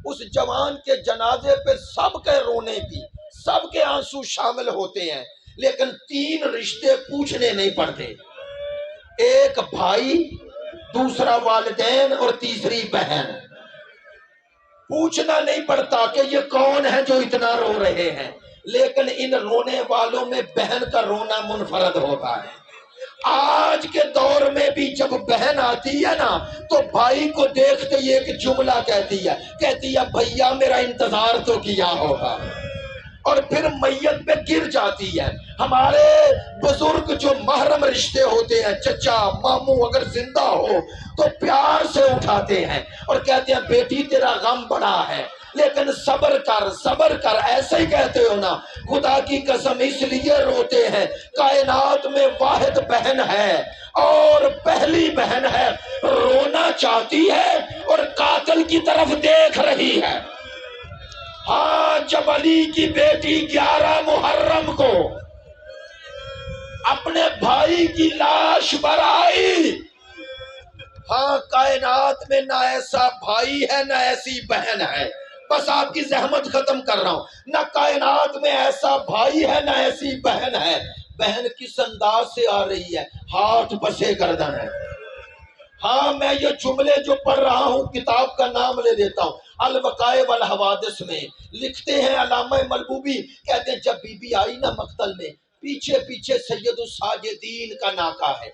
A: اس جوان کے جنازے پہ سب کے رونے کی، سب کے آنسو شامل ہوتے ہیں، لیکن 3 رشتے پوچھنے نہیں پڑتے، ایک بھائی، دوسرا والدین اور تیسری بہن۔ پوچھنا نہیں پڑتا کہ یہ کون ہے جو اتنا رو رہے ہیں، لیکن ان رونے والوں میں بہن کا رونا منفرد ہوتا ہے۔ آج کے دور میں بھی جب بہن آتی ہے نا تو بھائی کو دیکھتے ہی ایک جملہ کہتی ہے بھیا میرا انتظار تو کیا ہوگا، اور پھر میت پہ گر جاتی ہے۔ ہمارے بزرگ جو محرم رشتے ہوتے ہیں، چچا ماموں اگر زندہ ہو تو پیار سے اٹھاتے ہیں اور کہتے ہیں بیٹی تیرا غم بڑا ہے لیکن صبر کر، ایسے ہی کہتے ہو نا؟ خدا کی قسم اس لیے روتے ہیں، کائنات میں واحد بہن ہے اور پہلی بہن ہے، رونا چاہتی ہے اور قاتل کی طرف دیکھ رہی ہے۔ ہاں، جب علی کی بیٹی 11 محرم کو اپنے بھائی کی لاش پر آئی، ہاں کائنات میں نہ ایسا بھائی ہے نہ ایسی بہن ہے، بس آپ کی زحمت ختم کر رہا ہوں، نہ کائنات میں ایسا بھائی ہے نہ ایسی بہن ہے۔ بہن کس انداز سے آ رہی ہے؟ ہاتھ پسے گردن ہے۔ ہاں، میں یہ جملے جو پڑھ رہا ہوں کتاب کا نام لے لیتا ہوں، الوقائع والحوادث میں لکھتے ہیں علامہ ملبوبی، کہتے ہیں جب بی بی آئی نا مقتل میں، پیچھے پیچھے سید الساجدین کا ناکا ہے،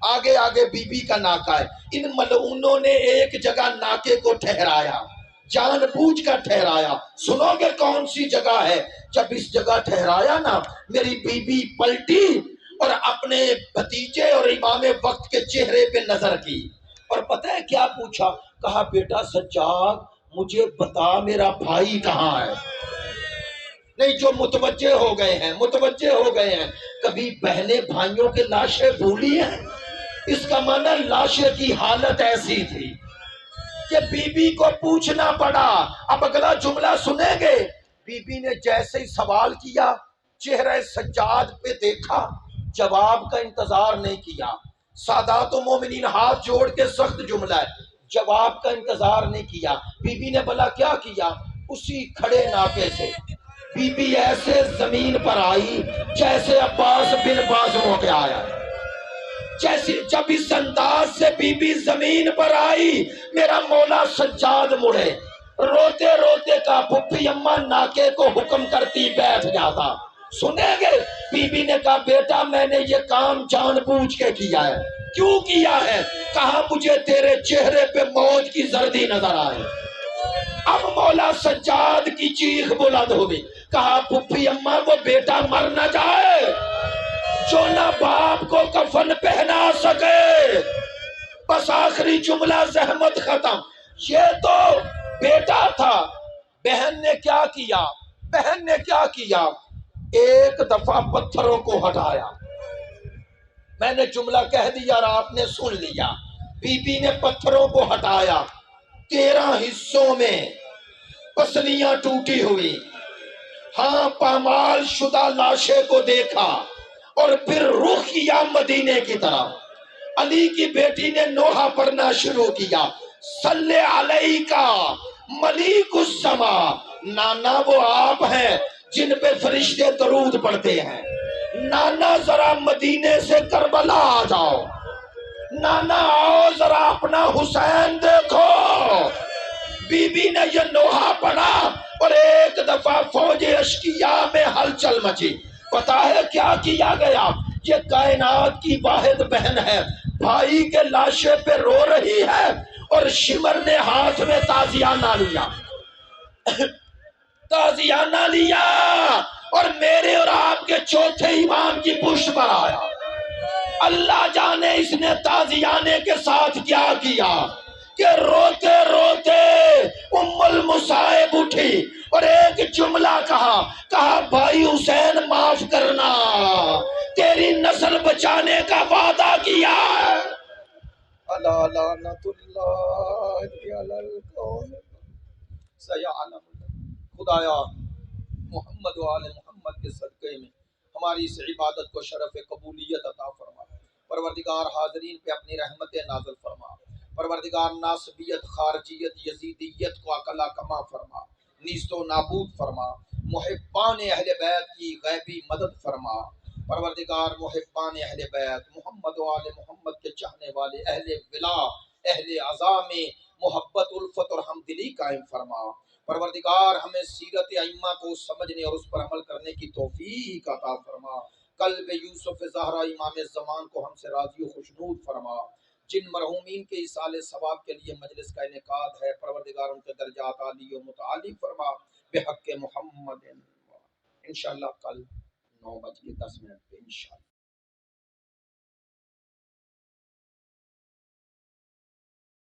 A: آگے آگے بی بی کا ناکا ہے۔ ان ملعونوں نے ایک جگہ ناکے کو ٹھہرایا، جان بوجھ کر ٹھہرایا۔ سنو گے کون سی جگہ ہے؟ جب اس جگہ ٹھہرایا نا، میری بی بی پلٹی اور اپنے بھتیجے اور امام وقت کے چہرے پہ نظر کی، اور پتہ ہے کیا پوچھا؟ کہا بیٹا سجاد مجھے بتا میرا بھائی کہاں ہے؟ نہیں، جو متوجہ ہو گئے ہیں، کبھی بہنیں بھائیوں کے لاشیں بھولی ہیں؟ اس کا معنی لاشیں کی حالت ایسی تھی کہ بی بی کو پوچھنا پڑا۔ اب اگلا جملہ سنیں گے، بی بی نے جیسے ہی سوال کیا، چہرہ سجاد پہ دیکھا، جواب کا انتظار نہیں کیا۔ سادات و مومنین ہاتھ جوڑ کے سخت جملہ ہے، جواب کا انتظار نہیں کیا۔ بی بی نے بھلا کیا کیا؟ اسی کھڑے ناکے سے بی بی ایسے زمین پر آئی جیسے عباس بن باز ہو کے آیا۔ جیسے جب اس انداز سے بی بی زمین پر آئی، میرا مولا سجاد مڑے، روتے روتے کا پھپھی اماں ناکے کو حکم کرتی بیٹھ جاتا۔ سنیں گے؟ بی بی نے کہا بیٹا میں نے یہ کام جان بوجھ کے کیا ہے۔ کیوں کیا ہے؟ کہا مجھے تیرے چہرے پہ موت کی زردی نظر آئی۔ اب مولا سجاد کی چیخ بلند ہوئی، کہا پھپھی اماں وہ بیٹا مر نہ جائے جو نہ باپ کو کفن پہنا سکے۔ بس آخری جملہ، زحمت ختم۔ یہ تو بیٹا تھا، بہن نے کیا کیا؟ ایک دفعہ پتھروں کو ہٹایا۔ میں نے جملہ کہہ دیا اور آپ نے سن لیا۔ بی بی نے پتھروں کو ہٹایا، 13 حصوں میں پسلیاں ٹوٹی ہوئی، ہاں پامال شدہ لاشیں کو دیکھا، اور پھر رخ کیا مدینے کی طرف۔ علی کی بیٹی نے نوحہ پڑھنا شروع کیا، صلی علیہ کا ملیک السما، نانا وہ آپ ہیں جن پہ فرشتے درود پڑھتے ہیں، نانا ذرا مدینے سے کربلا آ جاؤ، نانا آؤ ذرا اپنا حسین دیکھو۔ بی بی نے یہ نوحہ پڑھا اور ایک دفعہ فوج اشقیاء میں ہلچل مچی۔ پتا ہے کیا کیا گیا؟ یہ کائنات کی واحد بہن ہے، بھائی کے لاشے پہ رو رہی ہے، اور شمر نے ہاتھ میں تازیانہ لیا اور میرے اور آپ کے چوتھے امام کی پشت پر آیا۔ اللہ جانے اس نے تازیانے کے ساتھ کیا کیا کہ روتے روتے ام المصائب اٹھی اور ایک جملہ کہا بھائی حسین معاف کرنا، تیری نسل بچانے کا وعدہ کیا ہے۔ الا لعنت اللہ علی القوم سیعلم۔ خدایا محمد و آل محمد کے صدقے میں ہماری اس عبادت کو شرف قبولیت عطا فرما۔ پروردگار حاضرین پہ اپنی رحمت نازل فرما۔ پروردگار ناصبیت، خارجیت، یزیدیت کو عقلا کما فرما، نیست و نابود فرما۔ محبان اہل بیت کی غیبی مدد فرما۔ پروردگار محبان اہل بیت، محمد و آل محمد کے چاہنے والے اہل ولا، اہل عزا میں محبت، الفت اور ہمدلی قائم فرما۔ پروردگار ہمیں سیرت ائمہ کو سمجھنے اور اس پر عمل کرنے کی توفیق عطا فرما۔ قلب یوسف زہرا امام زمان کو ہم سے راضی و خوشنود فرما۔ جن مرحومین کے ایصال ثواب کے لیے مجلس کا انعقاد ہے، پروردگار ان کے درجات عالی و متعالی فرما بحق محمد۔ انشاءاللہ کل 9:10 پہ انشاءاللہ۔